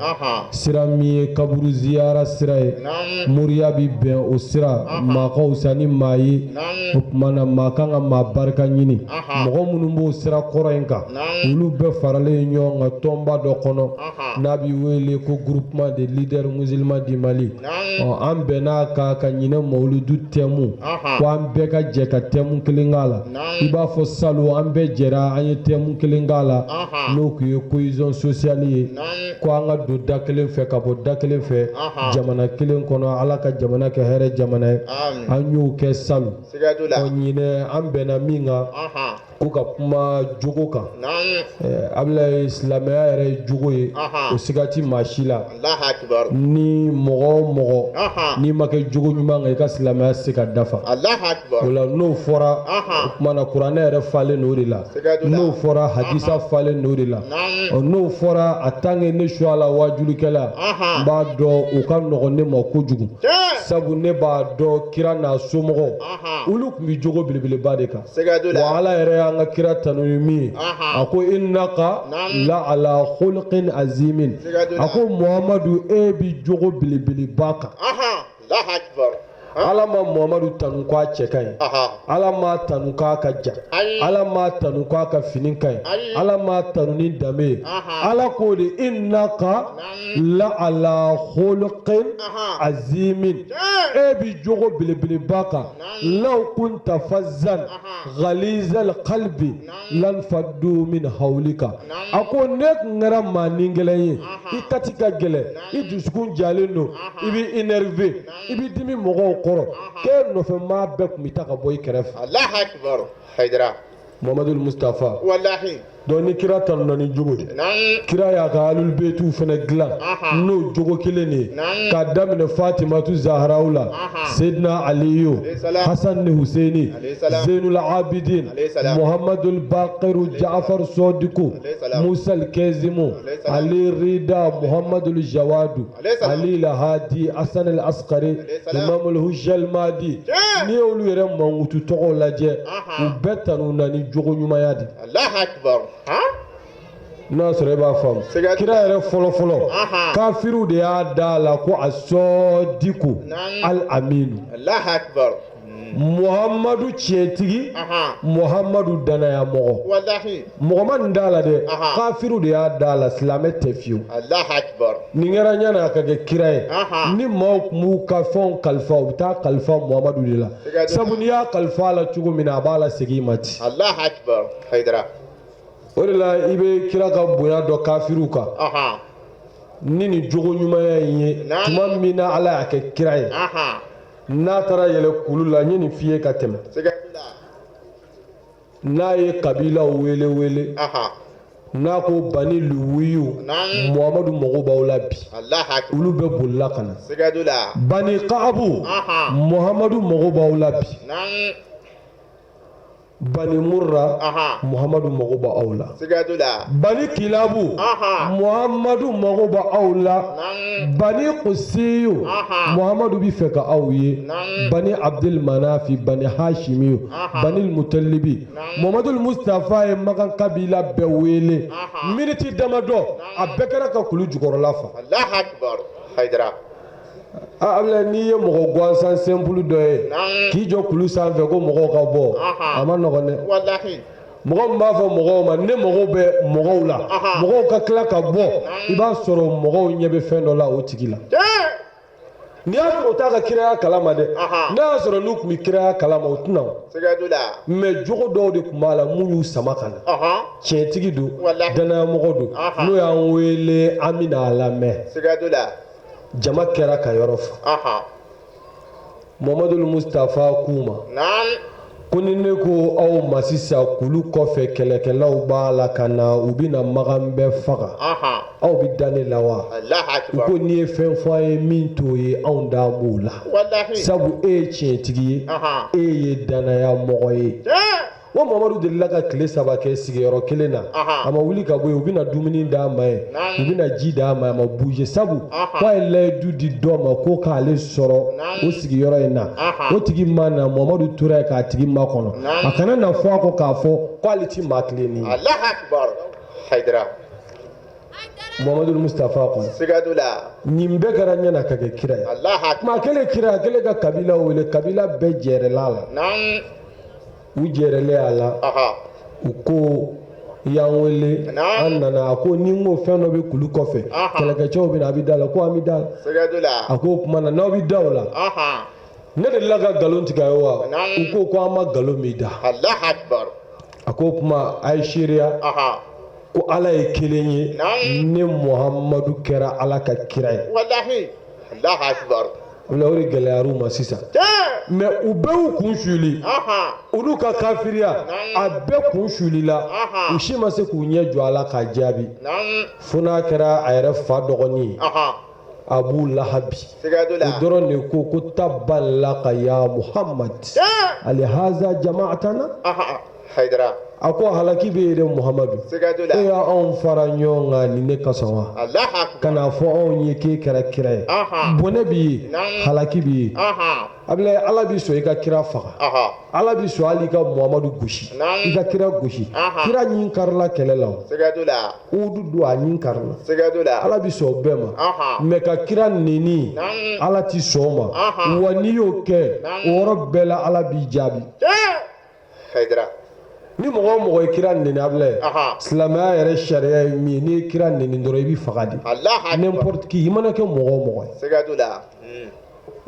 sira min ye kaburu ziyara sira ye moriya bɛ bɛn o sira maa ka wusa ni maa ye o tuma na maa kan ka maa barika ɲini mɔgɔ minnu b'o sira kɔrɔ in kan olu bɛɛ faralen ɲɔgɔn kan tɔnba dɔ kɔnɔ n'a bɛ wele ko groupement des leaders musulmans du Mali an bɛn'a kan ka ɲinɛ mawulidu thème ko an bɛɛ ka jɛ ka thème kelen k'a la i b'a fɔ salon an bɛɛ jɛra an ye thème kelen k'a la n'o tun ye cohésion sociale ye ko an ka don da kelen fɛ ka bɔ da kelen fɛ jamana kelen kɔnɔ ala ka jamana kɛ hɛrɛ jamana ye an y'o kɛ salon ɲinɛ an bɛnna min kan ko ka kuma jogo kan Ablaye silamɛya yɛrɛ ye jogo ye o sigati maa si la ni mɔgɔ o mɔgɔ n'i ma kɛ jogo ɲuman kan i ka silamɛya se ka dafa o la n'o fɔra o tuma na kuranɛ yɛrɛ falen n'o de la n'o fɔra hadisa falen n'o de la n'o fɔra a tant que ne su a la wajulikɛla n b'a dɔn o ka nɔgɔn ne ma kojugu sabu ne b'a dɔn kira n'a somɔgɔw olu tun bɛ jogo belebeleba de kan wa ala yɛrɛ an ka kira tanu ni min ye a ko innaka la ala khulqin azimin a ko Muhamadu e bi jogo belebeleba kan ala ma Muhamadu tanu k'a cɛ ka ɲi ala ma tanu k'a ka ja ala ma tanu k'a ka fini ka ɲi ala ma tanu ni danbe ye ala k'o de innaka la ala khulqin azimin e bi jogo belebeleba kan law kunta fazzan ghalizal qalbi lan faddu min hawlika a ko ne tun kɛra maa ni gɛlɛn ye i kati ka gɛlɛn i dusukun jalen don i bɛ énervé i bɛ dimi mɔgɔw kɔrɔ k'e nɔfɛ maa bɛɛ tun bɛ taa ka bɔ i kɛrɛfɛ Allahu Akbar Haidara Muhammadu Mustafa wallahi donc ni kira tanuna ni jogo de kira y'a ka alul beitu fana dilan n'o jogo kelen de ye k'a daminɛ Fatimatu Zahraw la Seydina Aliyu Hasan ni Huseini Zainul Abidin Muhammadul Baqiru Ja'far Sodiku Musa al-Kazimu Ali Rida Muhammadul Jawadu Ali Lahadi Hasan al-Askari Imam al-Hujjal Mahdi ni olu yɛrɛ mankutu tɔgɔw lajɛ u bɛɛ tanuna ni jogo ɲumanya de Allahu Akbar n'a sɔrɔ i b'a faamu kira yɛrɛ fɔlɔ kafiru de y'a da la ko a sɔdiku al-aminu Allahu Akbar Muhammadu tiɲɛtigi Muhammadu danaya mɔgɔ mɔgɔ ma nin da la dɛ kafiru de y'a da la silamɛ tɛ fiyewu Allahu Akbar nin kɛra ɲana a ka kɛ kira ye ni maaw tun b'u ka fɛnw kalifa u bɛ taa kalifa Muhammadu de la sabu n'i y'a kalifa a la cogo min na a b'a la segin i ma ten Allahu Akbar Haidara o de la i bɛ kira ka bonya dɔ kafiru kan ni nin jogo ɲumanya in ye tuma min na ala y'a kɛ kira ye n'a taara yɛlɛ kulu la n ye nin f'i ye ka tɛmɛ n'a ye kabilaw wele n'a ko bani luwiyu Muhammadu mago b'aw la bi olu bɛɛ bolila ka na bani kaabu Muhammadu mago b'aw la bi Bani Murra Muhammadu mago b'aw la Bani Kilabu Muhammadu mago b'aw la Bani Qusiyu Muhammadu b'i fɛ ka aw ye Bani Abdul Manafi Bani Hashimiyu Bani Mutalibi Muhammadu Mustafa ye Makan kabila bɛɛ wele miniti damadɔ a bɛɛ kɛra ka kulu jukɔrɔla fa Allahu Akbar Haidara Ablaye n'i ye mɔgɔ gansan simple dɔ ye k'i jɔ kulu sanfɛ ko mɔgɔw ka bɔ a ma nɔgɔn dɛ mɔgɔ min b'a fɔ mɔgɔw ma ne mago bɛ mɔgɔw la mɔgɔw ka tila ka bɔ i b'a sɔrɔ mɔgɔw ɲɛ bɛ fɛn dɔ la o tigi la n'i y'a sɔrɔ o t'a ka kiraya kalama dɛ n'a y'a sɔrɔ n'u tun bɛ kiraya kalama o tɛna o mais jogo dɔw de tun b'a la mun y'u sama ka na tiɲɛtigi don danayamɔgɔ don n'o y'an wele an bɛna a lamɛn jama kɛra ka yɔrɔ fa Muhammadu Mustafa k'u ma ko ni ne ko aw ma sisan kulu kɔfɛ kɛlɛkɛlaw b'a la ka na u bɛna Makan bɛɛ faga aw bɛ da ne la wa u ko n'i ye fɛn fɔ a ye min t'o ye anw da b'o la sabu e ye tiɲɛtigi ye e ye danaya mɔgɔ ye o Muhammadu de la ka tile 3 kɛ sigiyɔrɔ kelen na a ma wuli ka bɔ yen u bɛna dumuni d'a ma ye u bɛna ji d'a ma a ma bouger sabu k'a ye layidu di dɔ ma ko k'ale sɔrɔ o sigiyɔrɔ in na o tigi ma na Muhammadu tora k'a tigi ma kɔnɔ a kana na fɔ a kɔ k'a fɔ k'ale ti maa tilenni ye Allahu Akbar Haidara Muhammadu Mustafa ko sigadula nin bɛɛ kɛra ɲɛna ka kɛ kira ye Allahu Akbar kuma kelen kira a kelen ka kabila wele kabila bɛɛ jɛrɛla a la u jɛrɛlen a la u ko y'an wele an nana a ko ni n ko fɛn dɔ bɛ kulu kɔfɛ kɛlɛkɛcɛw bɛ na a bɛ da la ko an bɛ da la a ko o tuma na n'aw bɛ da o la ne de la ka nkalon tigɛ ye wa u ko ko an ma nkalon min da Allahu Akbar a ko o tuma a ye seereya ko ala ye kelen ye ne Muhammadu kɛra ala ka kira ye wallahi Allahu Akbar o la o de gɛlɛyara u ma sisan mais u bɛɛ y'u kun suli olu ka kafiriya a bɛɛ kun sulila u si ma se k'u ɲɛ jɔ a la k'a jaabi fo n'a kɛra a yɛrɛ fa dɔgɔnin ye Abu Lahabi o dɔrɔn de ko tabban laka ya Muhammad alihaza jama'atana Haidara a ko halaki bɛ yen Muhammadu e y'anw fara ɲɔgɔn kan ni ne kasɔn wa kana fɔ anw ye k'e kɛra kira ye bɔnɛ b'i ye halaki b'i ye Ablaye ala b'i sɔn i ka kira faga ala b'i sɔn hali i ka Muhammadu gosi i ka kira gosi kira ɲin karila kɛlɛ la o Uhudu don a ɲin karila ala b'i sɔn bɛɛ ma mais ka kira neni ala t'i sɔn o ma wa n'i y'o kɛ o yɔrɔ bɛɛ la ala b'i jaabi Haidara ni mɔgɔ o mɔgɔ ye kira neni Ablaye silamɛya yɛrɛ sariya ye min ye n'i ye kira neni dɔrɔn i b'i faga de n'importe qui i mana kɛ mɔgɔ o mɔgɔ ye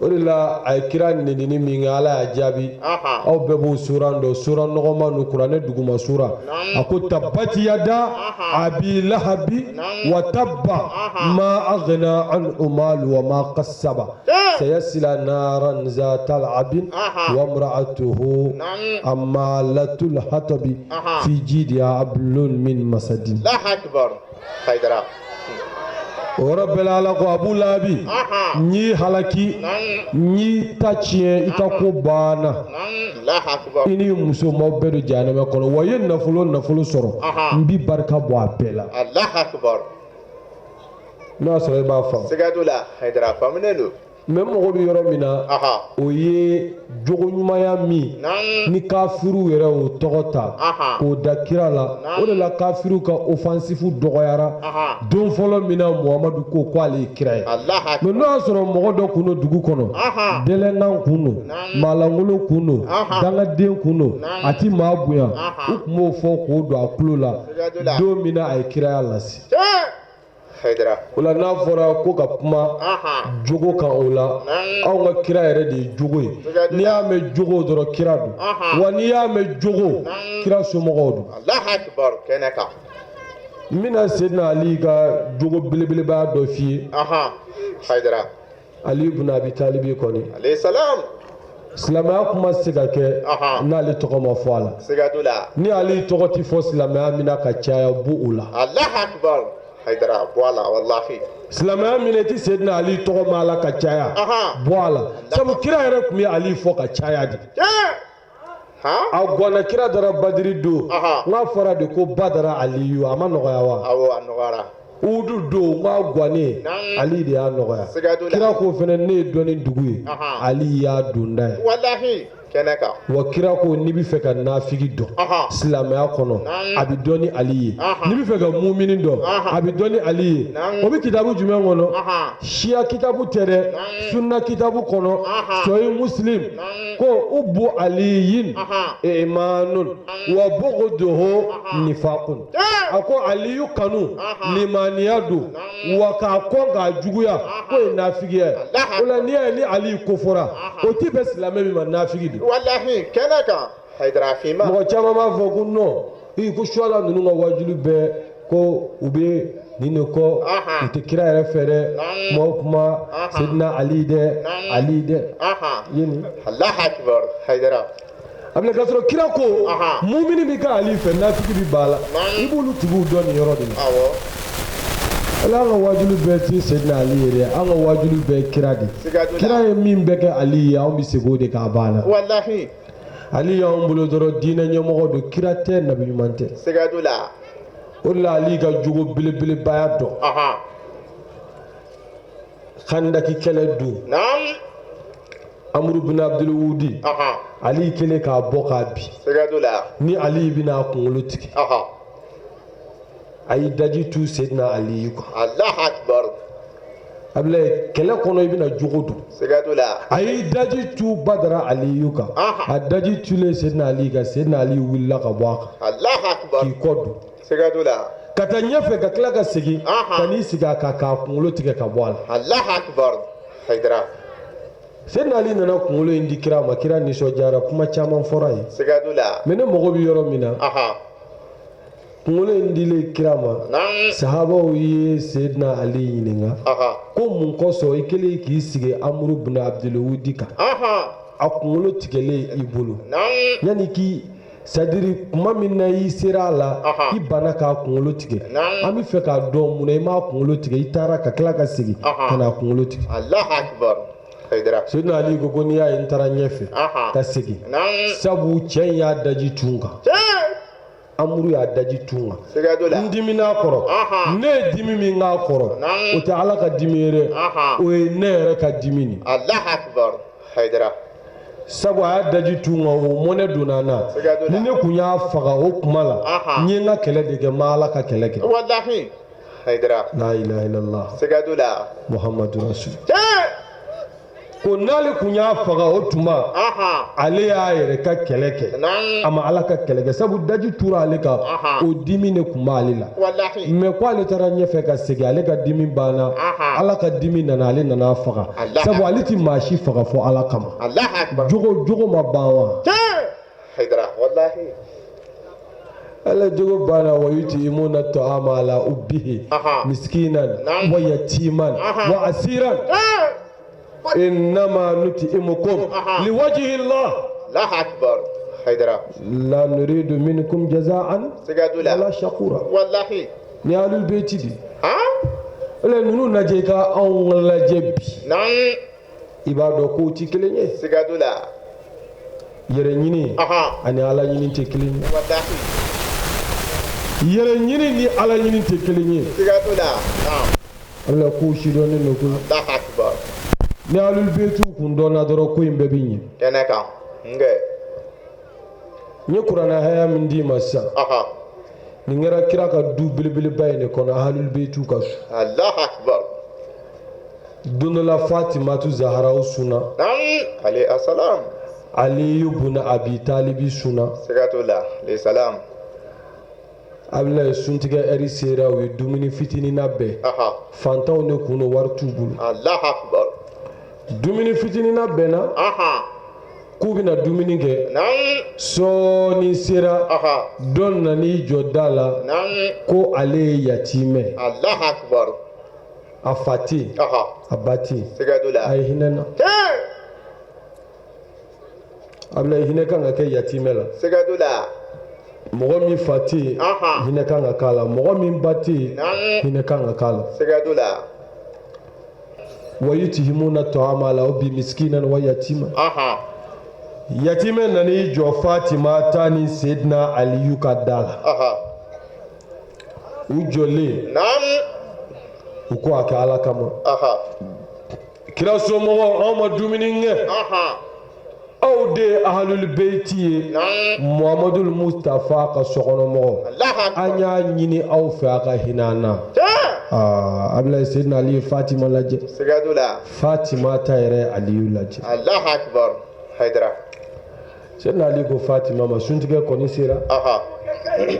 o de la a ye kira nenini min kɛ ala y'a jaabi aw bɛɛ b'o suran dɔn suran nɔgɔma no kuranɛ duguma sura a ko tabati yada abi lahabi wa tabba ma aghna anhu maluhu wa ma qassaba sayasla naran zata labin wa imra'atuhu ammalatul hatabi fi jidiha hablun min masadin. Allahu Akbar Haidara o yɔrɔ bɛɛ la ala ko Abu Lahabi n'i halaki n'i ta tiɲɛ i ka ko banna i ni muso m'aw bɛɛ don jahanama kɔnɔ wa i ye nafolo sɔrɔ n bi barika bɔ a bɛɛ la Allahu Akbar n'o y'a sɔrɔ i b'a faamu sigadula Haidara faamunen don mais mɔgɔ bɛ yɔrɔ min na o ye jogo ɲumanya min ni kafiru yɛrɛ y'o tɔgɔ ta k'o da kira la o de la kafiru ka offensive dɔgɔyara don fɔlɔ min na Muhammadu ko k'ale ye kira ye mais n'o y'a sɔrɔ mɔgɔ dɔ kun don dugu kɔnɔ dɛlɛnnan kun don maalankolon kun don dangaden kun don a ti maa bonya u tun b'o fɔ k'o don a tulo la don min na a ye kiraya lase o la n'a fɔra ko ka kuma jogo kan o la anw ka kira yɛrɛ de ye jogo ye n'i y'a mɛn jogo dɔrɔn kira don wa n'i y'a mɛn jogo kira somɔgɔw don n bɛna Seydina Ali ka jogo belebeleba dɔ f'i ye Ali ibn Abi Talib kɔni silamɛya kuma se ka kɛ n'ale tɔgɔ ma fɔ a la ni Ali tɔgɔ ti fɔ silamɛya min na ka caya bo o la Haidara bɔ a la wallahi silamɛya minɛ ti Seydina Ali tɔgɔ ma la ka caya bɔ a la sabu kira yɛrɛ tun bɛ Ali fɔ ka caya de a gɔnna kira dara Badiri don n'a fɔra de ko Badara Aliyu a ma nɔgɔya wa awɔ a nɔgɔyara Uhudu don n'a gɔnnen Ali de y'a nɔgɔya kira ko fɛnɛ ne ye dɔnni dugu ye Ali y'a donda ye wallahi kɛnɛ kan wa kira ko n'i bɛ fɛ ka nafigi dɔn silamɛya kɔnɔ a bɛ dɔn ni Ali ye n'i bɛ fɛ ka mumini dɔn a bɛ dɔn ni Ali ye o bɛ kitabu jumɛn kɔnɔ Siya kitabu tɛ dɛ Sunna kitabu kɔnɔ Sahih Muslim ko ubu aliyin imanun wa bughduhu nifaqun a ko Aliyu kanu limaniya don wa k'a kɔn k'a juguya ko ye nafigiya ye o la n'i y'a ye ni Ali kofɔra o ti bɛn silamɛ min ma nafigi don wallahi kɛnɛ kan Haidara fima mɔgɔ caman b'a fɔ ko non ko suala ninnu ka wajulu bɛɛ ko u bɛ nin de kɔ u tɛ kira yɛrɛ fɛ dɛ kuma o kuma Seydina Ali dɛ Ali dɛ yeni Allahu Akbar Haidara a bɛ k'a sɔrɔ kira ko mumini bɛ ka Ali fɛ nafigi bɛ ba la i b'olu tigiw dɔn nin yɔrɔ de la ala an ka wajulu bɛɛ ti Seydina Ali ye dɛ an ka wajulu bɛɛ kira de kira ye min bɛɛ kɛ Ali ye anw bɛ segin o de k'a banna wallahi Ali y'anw bolo dɔrɔn diinɛ ɲɛmɔgɔ don kira tɛ nabi ɲuman tɛ siga t'o la o de la Ali ka jogo belebelebaya dɔn Khandaki kɛlɛ don naam Amru bin Abdul Wudi Ali kɛlen k'a bɔ k'a bi siga t'o la ni Ali bɛna kunkolo tigɛ a y'i daji tu Seydina Ali kan Allahu akbar Ablaye kɛlɛ kɔnɔ i bɛna jogo don siga t'o la a y'i daji tu Badara Ali kan a daji tulen Seydina Ali kan Seydina Ali wulila ka bɔ a kan Allahu akbar k'i kɔ don siga t'o la ka taa ɲɛfɛ ka tila ka segin ka n'i sigi a kan k'a kunkolo tigɛ ka bɔ a la Allahu akbar Haidara Seydina Ali nana kunkolo in di kira ma kira nisɔndiyara kuma caman fɔra ye siga t'o la mais ne mago bɛ yɔrɔ min na kunkolo in dilen kira ma sahabaw ye Seydina Ali ɲininka ko mun kosɔn i kɛlen k'i sigi Amru bin Abdul Wudi kan a kunkolo tigɛlen i bolo yanni k'i sadiri kuma min na i sera a la i banna k'a kunkolo tigɛ an bɛ fɛ k'a dɔn mun na i m'a kunkolo tigɛ i taara ka tila ka segin ka n'a kunkolo tigɛ Allahu akbar Haidara Seydina Ali ko ko n'i y'a ye n taara ɲɛfɛ ka segin sabu cɛ in y'a daji tun kan Amru y'a daji tun kan n dimina kɔrɔ ne ye dimi min k'a kɔrɔ o tɛ Ala ka dimi ye dɛ o ye ne yɛrɛ ka dimi nin Allahu akbar Haidara sabu a y'a daji tun kan o mɔnɛ donna n na ni ne kun y'a faga o kuma la n ye n ka kɛlɛ de kɛ n ma Ala ka kɛlɛ kɛ wallahi Haidara la ilaha illallah siga t'o la Muhammadu Rasul ko n'ale kun y'a faga o tuma ale y'a yɛrɛ ka kɛlɛ kɛ a ma Ala ka kɛlɛ kɛ sabu daji tura ale kan o dimi de kun b'ale la mais ko ale taara ɲɛfɛ ka segin ale ka dimi banna Ala ka dimi nana ale nana faga sabu ale ti maa si faga fɔ Ala kama jogo ma ban wa Haidara wallahi Ala jogo banna wa yutimuna ta'ama ala ubbihi miskinan wa yatiman wa asiran إنما نطعمكم لوجه الله لا أكبر Haidara لا نريد منكم جزاء ولا شكورا والله ni alul beyti di ele nunu naje ka an laje bi i b'a dɔn ko ti kelen ye siga t'o la yɛrɛ ɲini ani Ala ɲini tɛ kelen ye wallahi yɛrɛ ɲini ni Ala ɲini tɛ kelen ye siga t'o la ala ko sidɔnnen don ko Allahu akbar ni alul beytu kun dɔnna dɔrɔn ko in bɛɛ bɛ ɲɛ kɛnɛ kan nge n ye kuranɛ haya min d'i ma sisan nin kɛra kira ka du belebeleba ye ne kɔnɔ alul beytu ka su Allahu akbar don dɔ la Fatimatu Zaharaw sunna alayhi assalam Aliyu bun Abi Talibi sunna siga t'o la alayhi salam Ablaye suntigɛ ɛri sera u ye dumuni fitinin na bɛɛ fantanw ne kun wari t'u bolo Allahu akbar dumuni fitinin na bɛnna k'u bɛna dumuni kɛ sɔɔni sera dɔ nan'i jɔ da la ko ale ye yatimɛ Allahu akbar a fa tɛ yen a ba tɛ yen siga t'o la a ye hinɛ na Ablaye hinɛ kan ka kɛ yatimɛ la siga t'o la mɔgɔ min fa tɛ yen hinɛ kan ka k'a la mɔgɔ min ba tɛ yen hinɛ kan ka k'a la siga t'o la wa yutihimuna ta'ama ala bi miskinan wa yatima yatimɛ nan'i jɔ Fatima ta ni Seydina Aliyu ka da la u jɔlen u ko a kɛ Ala kama kira somɔgɔw anw ma dumuni kɛ aw de ye ahlul beyti ye Muhammadul Mustafa ka sokɔnɔmɔgɔ an y'a ɲini aw fɛ a ka hinɛ an na Ablaye Seydina Ali ye Fatima lajɛ siga t'o la Fatima ta yɛrɛ Aliyu lajɛ Allahu akbar Haidara Seydina Ali ko Fatima ma suntigɛ kɔni sera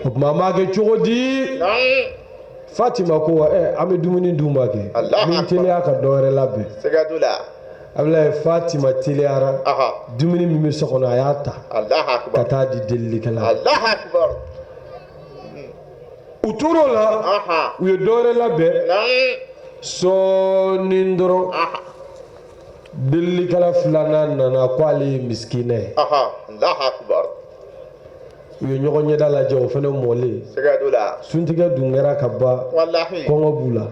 o tuma an b'a kɛ cogo di Fatima ko an bɛ dumuni d'u ma kɛ min teliya ka dɔ wɛrɛ labɛn siga t'o la Ablaye Fatima teliyara dumuni min bɛ so kɔnɔ a y'a ta ka taa di delilikɛla Allahu akbar u tor'o la u ye dɔ wɛrɛ labɛn sɔɔni dɔrɔn delilikɛla filanan nana ko ale ye miskina ye Allahu akbar u ye ɲɔgɔn ɲɛda lajɛ o fana mɔlen siga t'o la suntigɛ dun kɛra ka ban wallahi kɔngɔ b'u la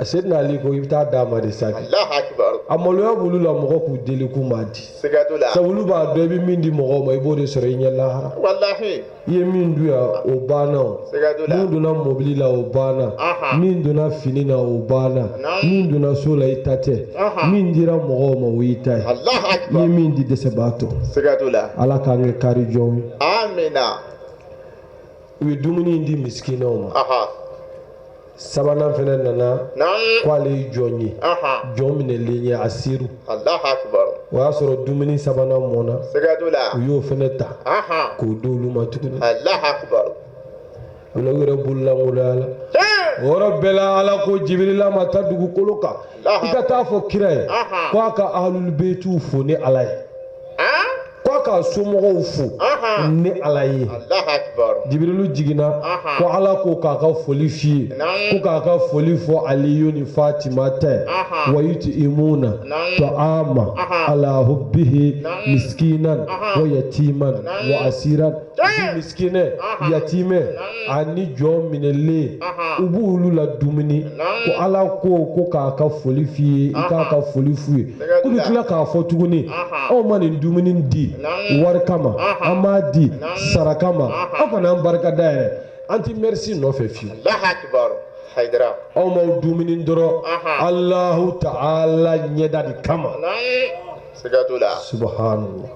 Sayyidina Ali ko ibta dama de saki Allahu akbar amaloya bulu la mogo ku deli ku madi sigatula sabulu ba do bi min di mogo ma ibo de sore nya lahara wallahi ye min du ya o bana sigatula min duna mobili la o bana min duna fini na o bana min duna sola itate min dira mogo ma wi tai Allahu akbar ye min di dese bato sigatula ala ka nge kari jomi amina wi dumuni ndi miskina ma sabana fene nana kwale jonyi jomine lenye asiru Allahu akbar wa soro dumuni sabana mona sigatula yo fene ta ko dolu ma tukuni Allahu akbar ala wure bulla ngulala ora bela ala ko jibrila ma ta dugu koloka ikata fo kiraye ko aka ahlul baitu fo ni alay ko aka somo fo ni alay Allahu akbar jibrilu jigina ko ala ko ka foli fi ko ka foli fo aliyu ni fatima ta wa yutimuna ta'ama ala hubbihi miskinan wa yatiman wa asiran miskine yatime ani jom minelle ubulu la dumini ko ala ko ka foli fi ka foli fi ko bi kila ka fo tuguni o mani dumini di war kama amadi sarakama afana barka daire anti merci no fe fi Allahu akbar haydara o ma dumini ndoro Allahu ta'ala nyeda di kama sigatula subhanallah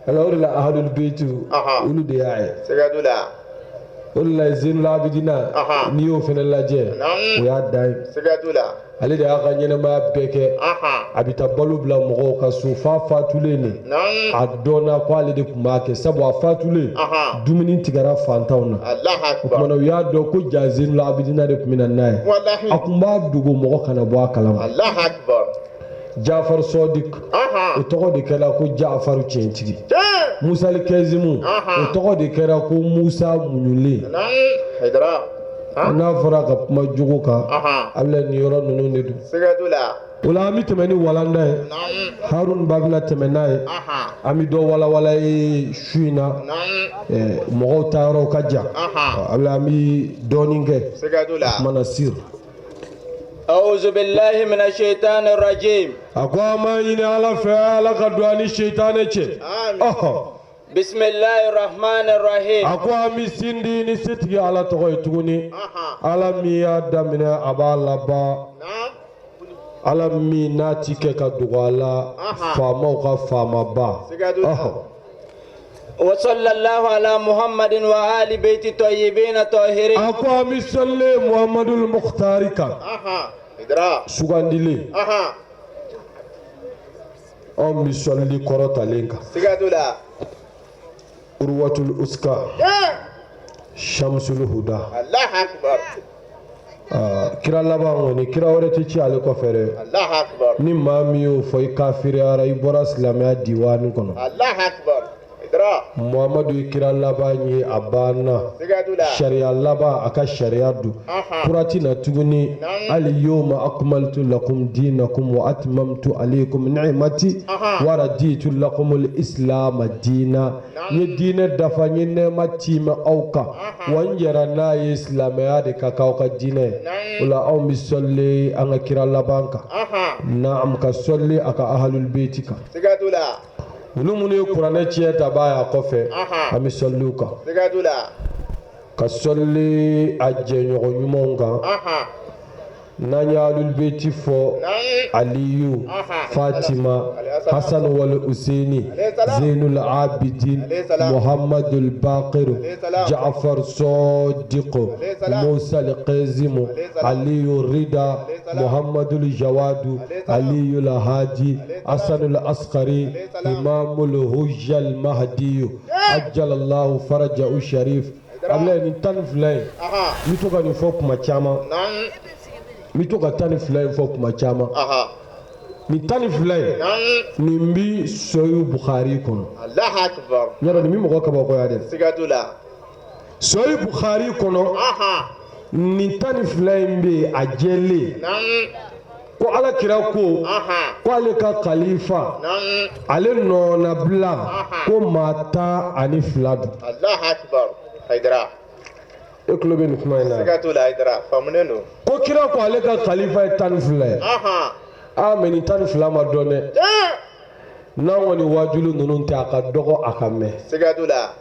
alors la ahlul baitu ulu de yaay sigatula wallahi zinul abidina ni yo fene laje o ya dai sigatula ale de aka nyene ma beke abita balu bla mogo ka sufa fatule ni adona ko ale de kuma ke sabu fatule dumini tigara fantawna Allahu akbar kuma ya do ko jazin la abidina de kuma nay wallahi akuma dugo mogo kana bo akalam Allahu akbar Jafar Sadiq o togo de kala ko Jafar Tientigi Musa al-Kazimu o togo de kala ko Musa Munyule haydara na fara ka kuma jugo ka Allah ni yoro nunu ne du sigatula wala mi temeni walanda Harun babna temenai ami do wala shuina mo taro kaja Allah mi doninge sigatula manasir أعوذ بالله من الشيطان الرجيم أقوى ما يني على فعل قدواني الشيطان بسم الله الرحمن الرحيم أقوى مسين دي نسيتي على تغوي تغني على ميا دمنا أبا لبا على مي ناتي كيكا دوغالا فاما وغا فاما با وصلى الله على محمد وآل بيت الطيبين الطاهرين أقوى مسلي محمد المختار كان سوغانديلي أم مسلي كروتا لينكا sigatula أروة الأسكا شمس الهدى Allahu akbar kira laban wani kira wani ta ci aliko fere Allahu akbar ni ma mi yo foi kafiri ara ibora islamia diwani kono Allahu akbar idra muhammadu kira laban yi abana sigatula sharia laba aka sharia du kurati na tuguni al yawma akmaltu lakum dinakum wa atmamtu alaykum ni'mati wa raditu lakum al islam dina ni dina dafa ni ni'mati ma auka wanjara na islamia de ka kauka dine wala aw misalli an kira labanka na'am ka salli aka ahlul baitika sigatula numune kurane ciyeta baya kofe ami salluka sigatula ka solli a jɛɲɔgɔn ɲumanw kan n'an ye alul beiti fɔ aliyu fatima hasan wal useini zainul abidin muhammadul baqir ja'far sadiq musa al-qazimu aliyu rida muhammadul jawadu aliyu al-hadi hasanul askari imamul hujjal mahdiyu ajjalallahu farajahu sharif abla ni tan fulay mi to ka ni fo kuma chama mi to ka tan fulay fo kuma chama ni tan fulay ni mbi soyu bukhari kono Allahu akbar nyaro ni mi mo ko ba ko ya de sigatula soyu bukhari kono ni tan fulay mbi ajele ko ala kira ko ale ka khalifa ale no na bla ko mata ani fladu Allahu akbar haydara e kulo bɛ nin kuma in na siga t'o la Haidara faamunen don ko kira ko ale ka khalifa ye 12 ye mais nin 12 ma dɔn dɛ n'an kɔni wajulu ninnu tɛ a ka dɔgɔ a ka mɛn siga t'o la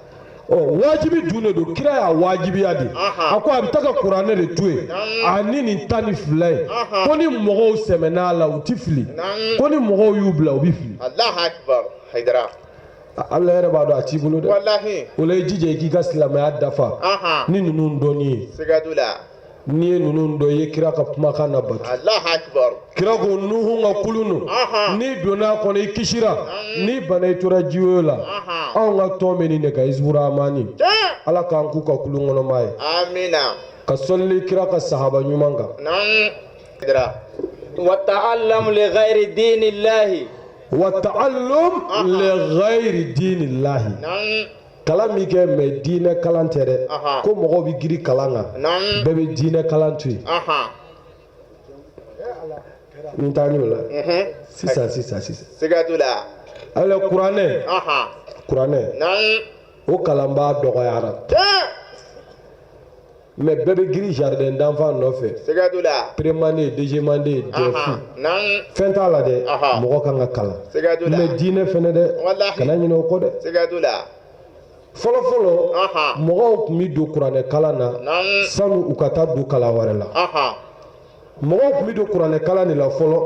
wajibi dun de don kira y'a wajibiya de a ko a bɛ taa ka kuranɛ de to yen ani nin 12 ye ko ni mɔgɔw sɛmɛn'a la u ti fili ko ni mɔgɔw y'u bila u bɛ fili Allahu akbar Haidara Allah yɛrɛ b'a dɔn a t'i bolo dɛ wallahi o la i jija i k'i ka silamɛya dafa ni ninnu dɔnni ye siga t'o la n'i ye ninnu dɔn i ye kira ka kumakan na bato Allahu akbar kira ko nuhu ka kulu nu n'i donna kɔnɔ i kisira n'i bana i tora jiwo la anw ka tɔn bɛ nin de ka Hizbur Rahmani ala k'an k'u ka kulu kɔnɔma ye amina ka sɔlili kira ka sahaba ɲuman kan Haidara wa ta'allam li ghairi dinillahi wa ta'allum li ghairi dinillahi kalan min kɛ mais diinɛ kalan tɛ dɛ ko mɔgɔw bɛ giri kalan kan bɛɛ bɛ diinɛ kalan to yen n taa ɲ'o la sisan siga t'o la ale kuranɛ o kalan b'a dɔgɔyara mais bɛɛ bɛ giri jardin d'enfant nɔfɛ siga t'o la prémandé deuxièmandé DEF fɛn t'a la dɛ mɔgɔ kan ka kalan siga t'o la mais diinɛ fɛnɛ dɛ kana ɲinɛ o kɔ dɛ siga t'o la fɔlɔfɔlɔ mɔgɔw tun bɛ don kuranɛ kalan na sanu u ka taa don kalan wɛrɛ la mɔgɔw tun bɛ don kuranɛ kalan de la fɔlɔ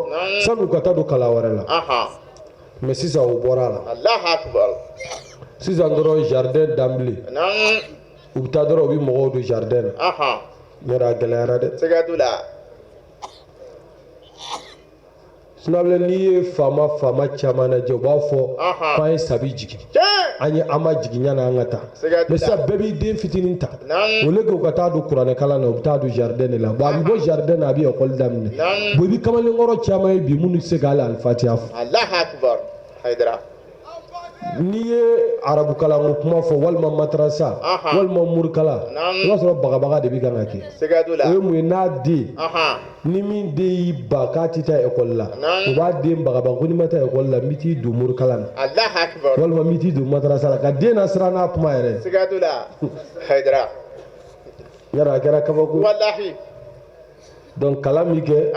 sanu u ka taa don kalan wɛrɛ la mais sisan o bɔra a la Allahu akbar sisan dɔrɔn jardin d'emblée u bɛ taa dɔrɔn u bɛ mɔgɔw don jardin na ɲɔdɛ a gɛlɛyara dɛ siga t'o la sinabila n'i ye faama caman lajɛ u b'a fɔ k'an ye sabi jigin an ye an ma jigin yanni an ka taa mais sisan bɛɛ b'i den fitinin ta au lieu que u ka taa don kuranɛ kalan na u bɛ taa don jardin de la bon a bɛ bɔ jardin na a bɛ école daminɛ bon i bɛ kamalenkɔrɔ caman ye bi minnu tɛ se ka hali alifatiya fɔ Allahu akbar Haidara n'i ye arabu kalanko kuma fɔ walima matarasa walima murukala i b'a sɔrɔ bagabaga de bɛ kan ka kɛ siga t'o la o ye mun ye n'a den ni min den y'i ba k'a tɛ taa école la u b'a den bagabaga ko n'i ma taa école la n bɛ t'i don murukala na Allahu akbar walima n bɛ t'i don matarasa la ka den nasiran n'a kuma yɛrɛ siga t'o la Haidara yala a kɛra kabako wallahi donc kalan min kɛ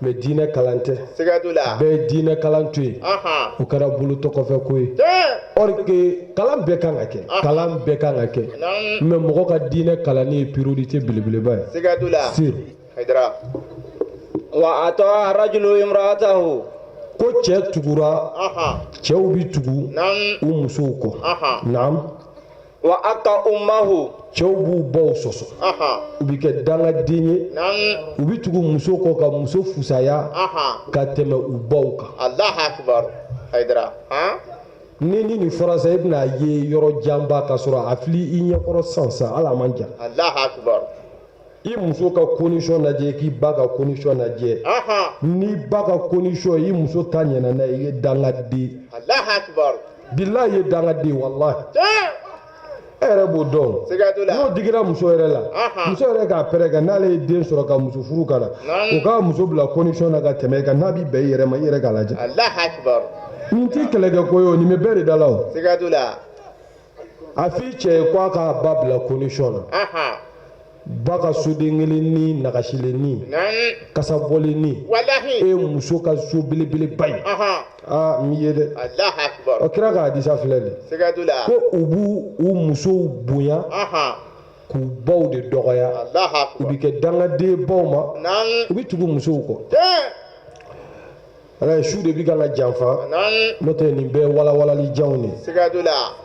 mais diinɛ kalan tɛ siga t'o la bɛɛ ye diinɛ kalan to yen o kɛra bolotɔ kɔfɛ ko ye or que kalan bɛɛ kan ka kɛ kalan bɛɛ kan ka kɛ mais mɔgɔ ka diinɛ kalanni ye priorité belebeleba ye siga t'o la sir Haidara wa ata'a rajulu imra'atahu ko cɛ tugura cɛw bi tugu u musow kɔ naam wa aka ummahu cɛw b'u baw sɔsɔ u bi kɛ dangaden ye u bi tugu muso kɔ ka muso fusaya ka tɛmɛ u baw kan Allahu akbar Haidara ni nin fɔra sa i bɛna ye yɔrɔ janba ka sɔrɔ a fili i ɲɛkɔrɔ sisan ala man jan Allahu akbar i muso ka condition lajɛ k'i ba ka condition lajɛ ni ba ka condition i muso ta ɲɛna n'a ye i ye dangaden Allahu akbar bilahi i ye dangaden wallahi e yɛrɛ b'o dɔn siga t'o la n'o digira muso yɛrɛ la muso yɛrɛ k'a pɛrɛn n'ale ye den sɔrɔ ka muso furu ka na o ka muso bila condition na ka tɛmɛ kan n'a bɛ bɛn i yɛrɛ ma i yɛrɛ k'a lajɛ Allahu akbar nin t'i kɛlɛkɛ ko ye o nin bɛ bɛɛ de da la o siga t'o la a f'i cɛ ye k'a k'a ba bila condition na ba ka soden kelen ni nagasilenni kasabɔlenni wallahi e ye muso ka so belebeleba ye n ye dɛ Allahu akbar o kira ka hadisa filɛ de siga t'o la ko u b'u u musow bonya k'u baw de dɔgɔya Allahu u akbar bɛ kɛ dangaden baw ma u bɛ tugu musow kɔ ala ye su de bɛ kan ka janfa n'o tɛ nin bɛɛ walawalali janw de siga t'o la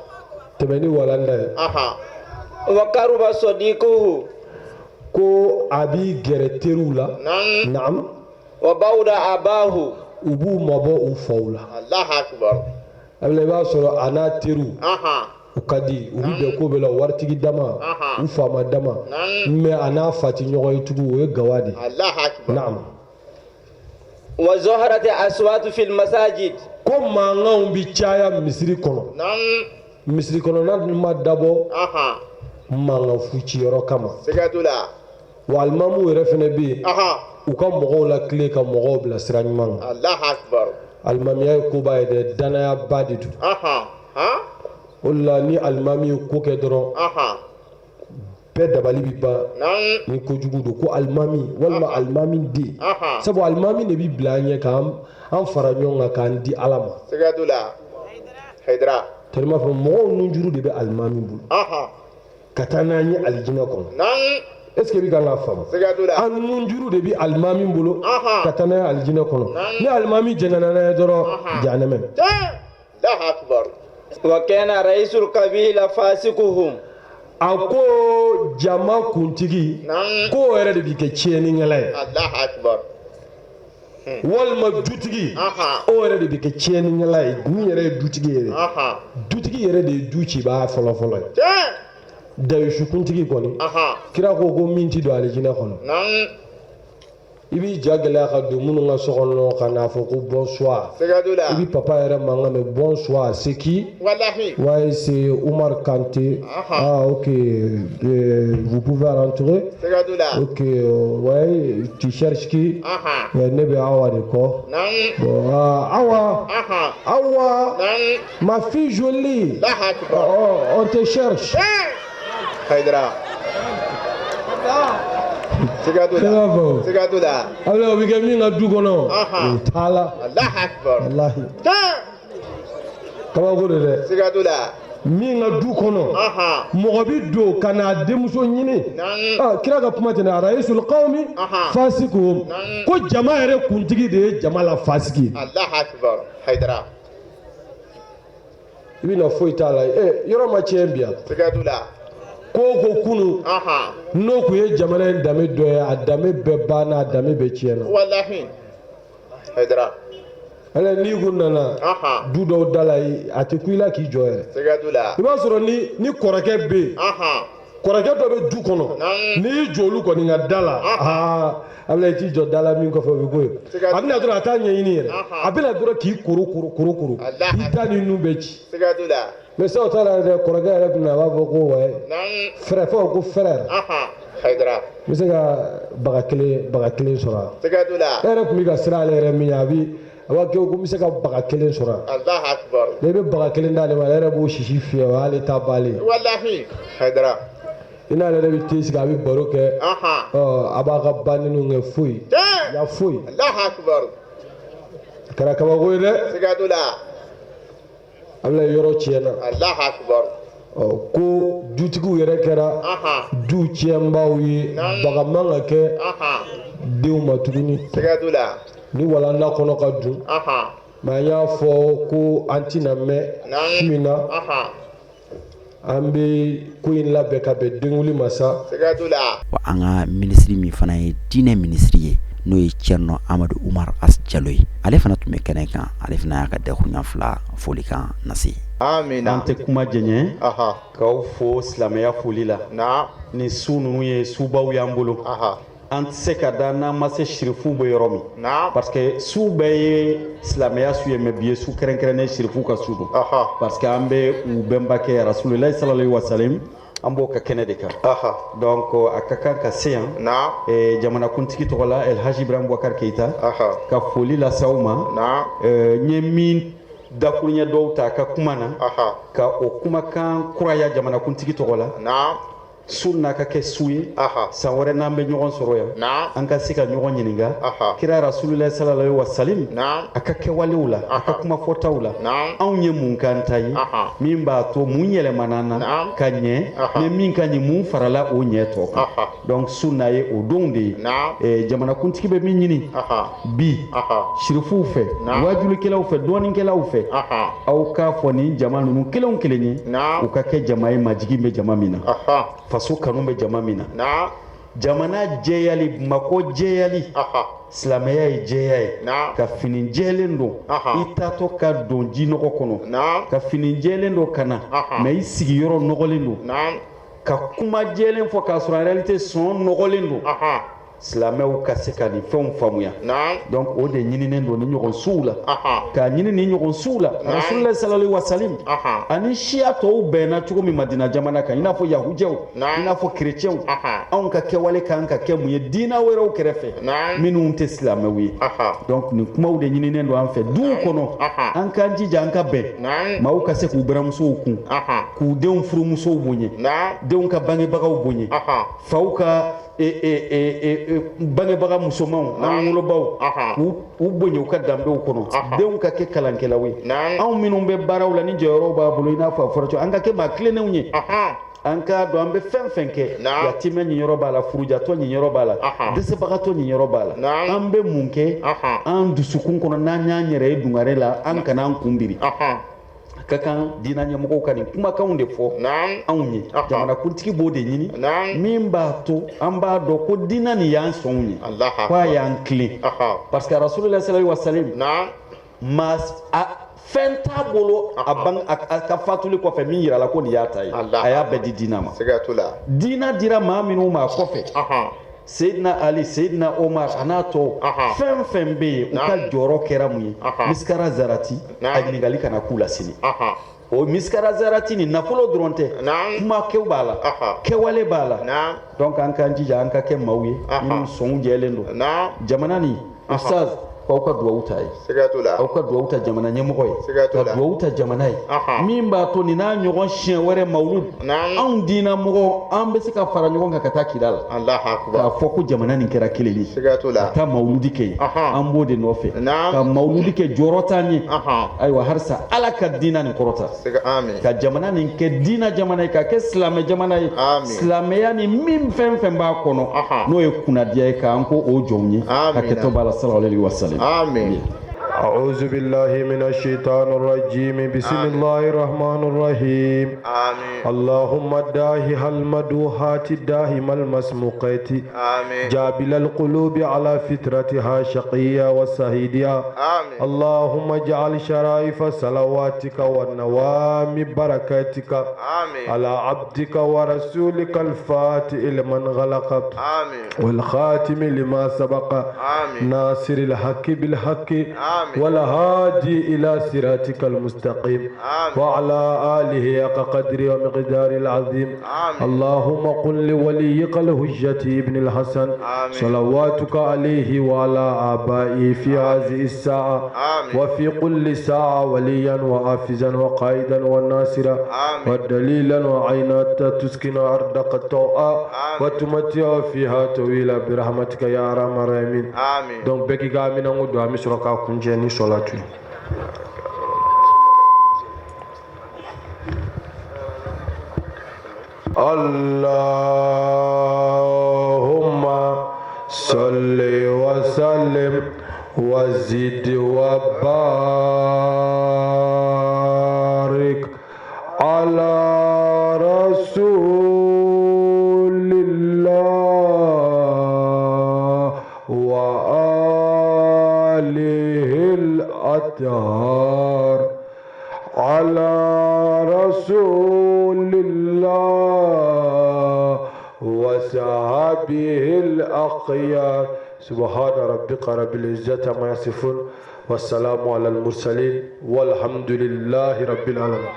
tɛmɛ ni walanda ye wa karuba sadiquhu ko a b'i gɛrɛ teriw la naam wa bawda abahu u b'u mabɔ u faw la Allahu akbar a bɛ i b'a sɔrɔ a n'a teriw u ka di u bɛ bɛn ko bɛɛ la waritigi dama u faama dama mais a n'a fati ɲɔgɔn ye tugun o ye gawa de Allahu akbar naam wa zaharati aswatu fil masajid ko mankanw bɛ caya misiri kɔnɔ misiri kɔnɔna ma dabɔ mankan fuciyɔrɔ kama siga t'o la wa alimamu yɛrɛ fɛnɛ bɛ yen u ka mɔgɔw la tile ka mɔgɔw bila sira ɲuman kan Allahu akbar alimamiya ye koba ye dɛ danayaba de don o de la ni alimami ye ko kɛ dɔrɔn bɛɛ dabali bi ban ni kojugu don ko alimami walima alimami den sabu alimami de bi bila an ɲɛ k'an fara ɲɔgɔn kan k'an di ala ma siga t'o la Haidara tellement fɔ mɔgɔw nunjuru de bɛ alimami bolo ka taa n'an ye alijinɛ kɔnɔ est ce que bi ka ŋa faamu an nunjuru de bi alimami bolo ka taa n'a ye alijinɛ kɔnɔ ni alimami jɛnɛna n'a ye dɔrɔn jahanɛmɛ Allahu akbar wa kana raisul qabila fasikuhum a ko jama kuntigi ko yɛrɛ de bi kɛ tiɲɛnikɛla ye Allahu akbar walima dutigi o yɛrɛ de bi kɛ tiɲɛnikɛla ye min yɛrɛ ye dutigi yɛrɛ dutigi yɛrɛ de ye du cibaa fɔlɔfɔlɔ ye dayusu kuntigi kɔni kira ko min ti don alijinɛ kɔnɔ i b'i ja gɛlɛya ka don minnu ka sokɔnɔ ka n'a fɔ ko bonsoir i bi papa yɛrɛ mankan mɛn bonsoir c'est qui ouais c'est Omar Kanté ok vous pouvez rentrer ok ouais tu cherches qui ouais ne bɛ Awa de kɔ bon Awa ma fille jolie on te cherche Haidara siga t'o la ala o bɛ kɛ min ka du kɔnɔ o t'a la Allahu akbar walahi kabako de dɛ siga t'o la min ka du kɔnɔ mɔgɔ bi don ka n'a denmuso ɲini kira ka kuma tɛ raisul qawmi fasikuhum ko jama yɛrɛ kuntigi de ye jama la fasiki Allahu akbar Haidara i bɛna foyi t'a la yɔrɔ ma tiɲɛ bi yan siga t'o la ko kunu n'o kun ye jamana in danbe dɔ ye a danbe bɛɛ banna a danbe bɛɛ tiɲɛna wallahi Haidara ala n'i kun nana du dɔw da la a tɛ ku i la k'i jɔ yɛrɛ siga t'o la i b'a sɔrɔ ni kɔrɔkɛ bɛ yen kɔrɔkɛ dɔ bɛ du kɔnɔ n'i y'i jɔ olu kɔni ka da la a bɛna i t'i jɔ da la min kɔfɛ o bɛ bɔ yen a bɛna dɔrɔn a t'a ɲɛɲini yɛrɛ a bɛna dɔrɔn k'i koro k'i da ni nun bɛ ci siga t'o la mais sisan o t'a la yɛrɛ kɔrɔkɛ yɛrɛ bɛna a b'a fɔ ko ouais frère fɔ ko frère Haidara n bɛ se ka baga kelen sɔrɔ a siga t'o la e yɛrɛ tun bɛ ka siran ale yɛrɛ min ye a b'a kɛ ko n bɛ se ka baga kelen sɔrɔ a Allahu akbar n'i bɛ baga kelen d'ale ma ale yɛrɛ b'o sisi fiyɛ o y'ale ta bannen wallahi Haidara i n'ale yɛrɛ bɛ t'i sigi a bɛ baro kɛ a b'a ka banniw kɛ foyi ya foyi Allahu akbar a kɛra kabako ye dɛ siga t'o la a bɛna yɔrɔ tiɲɛna Allahu akbar ko dutigiw yɛrɛ kɛra du tiɲɛbaw ye baga man ka kɛ denw ma tuguni siga t'o la ni walanda kɔnɔ ka dun mais an y'a fɔ ko an tɛna mɛn su in na an bɛ ko in labɛn ka bɛn denwuli ma sa siga t'o la wa an ka minisiri min fana ye diinɛ minisiri ye n'o ye Cɛrno Amadu Umar As Jalo ye ale fana tun bɛ kɛnɛ kan ale fana y'a ka dakuruɲa fila foli kan nase amina an tɛ kuma jɛɲɛ k'aw fo silamɛya foli la ni su ninnu ye subaw y'an bolo an tɛ se ka da n'an ma se sirifuw bɛ yɔrɔ min parce que su bɛɛ ye silamɛya su ye mais bi ye su kɛrɛnkɛrɛnnen sirifuw ka su don parce que an bɛ u bɛnbakɛ rasulilahi sallallahu alaihi wasallam an b'o ka kɛnɛ de kan donc a ka kan ka se yan jamanakuntigi tɔgɔ la El Haji Ibrahim Boubacar Keita ka foli lase aw ma n ye min dakuruɲɛ dɔw ta ka kuma na ka o kumakan kuraya jamanakuntigi tɔgɔ la su n'a ka kɛ su ye san wɛrɛ n'an bɛ ɲɔgɔn sɔrɔ yan an ka se ka ɲɔgɔn ɲininka kira rasulilahi sallallahu alaihi wasallam a ka kɛwalew la a ka kuma fɔtaw la anw ye mun k'an ta ye min b'a to mun yɛlɛmana na ka ɲɛ ni min ka ɲi mun farala o ɲɛ tɔ kan donc su n'a ye o donw de ye jamanakuntigi bɛ min ɲini bi sirifuw fɛ wajulikɛlaw fɛ dɔɔninkɛlaw fɛ aw k'a fɔ nin jama ninnu kelen o kelen ye u ka kɛ jama ye majigi bɛ jama min na faso kanu bɛ jama min na jamana jɛyali mako jɛyali silamɛya ye jɛya ye ka fini jɛlen don i taatɔ ka don jinɔgɔ kɔnɔ ka fini jɛlen don ka na mais i sigiyɔrɔ nɔgɔlen don ka kuma jɛlen fɔ k'a sɔrɔ en réalité sɔn nɔgɔlen don silamɛw ka se ka ni fɛnw faamuya donc o de ɲininen don ni ɲɔgɔn suw la ka ɲini ni ɲɔgɔn suw la rasulullah sallallahu alaihi wasallam ani siya tɔw bɛnna cogo min Madina jamana kan i n'a fɔ yahudiyɛw i n'a fɔ kerecɛnw anw ka kɛwale kan ka kɛ mun ye diina wɛrɛw kɛrɛfɛ minnu tɛ silamɛw ye donc nin kumaw de ɲininen don an fɛ duw kɔnɔ an k'an jija an ka bɛn maaw ka se k'u bɛrɛmusow kun k'u denw furumusow bonya denw ka bangebagaw bonya faw ka bangebaga musomanw n'an wolobaw k'u bonya u ka danbew kɔnɔ denw ka kɛ kalankɛlaw ye anw minnu bɛ baaraw la ni jɔyɔrɔw b'a bolo i n'a fɔ a fɔra cogo an ka kɛ maa tilennenw ye an ka dɔn an bɛ fɛn fɛn kɛ yatimɛ ɲinyɔrɔ b'a la furujatɔ ɲinyɔrɔ b'a la dɛsɛbagatɔ ɲinyɔrɔ b'a la an bɛ mun kɛ an dusukun kɔnɔ n'an y'an yɛrɛ ye dungare la an kana an kunbiri ka kan diinɛ ɲɛmɔgɔw ka nin kumakanw de fɔ anw ye jamanakuntigi b'o de ɲini min b'a to an b'a dɔn ko diinɛ nin y'an sɔnw ye k'a y'an tilen parce que rasulullah sallallahu alaihi wasallam fɛn t'a bolo a ka fatuli kɔfɛ min yirala ko nin y'a ta ye a y'a bɛɛ di diinɛ ma diinɛ dira maa minnu ma kɔfɛ Seydina Ali Seydina Omar a n'a tɔw fɛn fɛn bɛ yen u ka jɔyɔrɔ kɛra mun ye miskara zarati a ɲininkali kana k'u la sini o miskara zarati ni nafolo dɔrɔn tɛ kumakɛw b'a la kɛwale b'a la donc an k'an jija an ka kɛ maaw ye minnu sɔnw jɛlen don jamana nin ustaz k'aw ka duwawu ta ye aw ka duwawu ta jamana ɲɛmɔgɔ ye ka duwawu ta jamana ye min b'a to nin n'a ɲɔgɔn siɲɛ wɛrɛ mawulud anw diinɛ mɔgɔ an bɛ se ka fara ɲɔgɔn kan ka taa kira la k'a fɔ ko jamana nin kɛra kelen ye ka taa mawuludi kɛ yen an b'o de nɔfɛ ka mawuludi kɛ jɔyɔrɔ t'an ye ayiwa halisa ala ka diinɛ nin kɔrɔta ka jamana nin kɛ diinɛ jamana ye ka kɛ silamɛ jamana ye silamɛya ni min fɛn fɛn b'a kɔnɔ n'o ye kunnadiya ye k'an ko o jɔnw ye hakɛtɔ b'a la sallallahu alaihi wasallam آمين. أعوذ بالله من الشيطان الرجيم بسم الله الرحمن الرحيم آمين. اللهم داهي المدوحات الداهم المسموقات جابل القلوب على فترتها شقية وسهيدية اللهم اجعل شرائف صلواتك والنوام بركاتك على عبدك ورسولك الفاتح لمن غلق والخاتم لما سبق ناصر الحق بالحق والهادي إلى صراطك المستقيم وعلى آله حق قدر ومقدار العظيم اللهم قل لوليك الحجة ابن الحسن صلواتك عليه وعلى آبائه في هذه الساعة وفي كل ساعة وليا وحافظا وقائدا وناصرا ودليلا وعينا تسكن أرضك الطوعا وتمتع فيها طويلا برحمتك يا أرحم الراحمين. Donc beki ga mina ngudu amisroka kunje ni solatu. Allahumma salli wa sallim wa zid wa barik ala rasulillah wa الأطهار على رسول الله وصحبه الأخيار سبحان ربك رب العزة عما يصفون والسلام على المرسلين والحمد لله رب العالمين.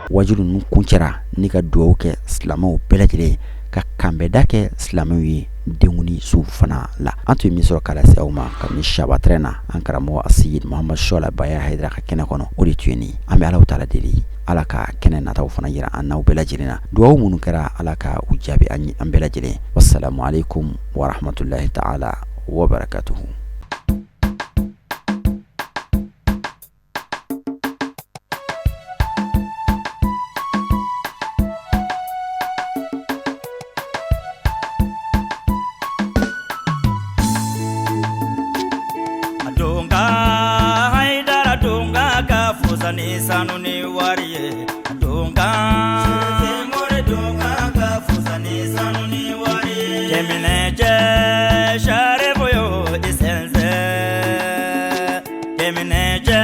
wajulu nukunchara nika duwauke islamo belajile ka kambedake islamawi denguni su fana la antu misoro kala se awma kam shaba trena ankara mo asiyid muhammad shola baya haydra ka kena kono odi tueni ambe ala taala deli ala ka kena na taw fana yira annaw belajilina duwawu munu kara ala ka ujabi anyi ambelajile wassalamu alaikum wa rahmatullahi ta'ala wa barakatuh. Sanu ni wariye dunga more dunga ka fusani sanu ni wariye kemine je share boyo isenze kemine je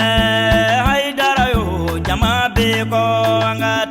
haidara yo jama be ko anga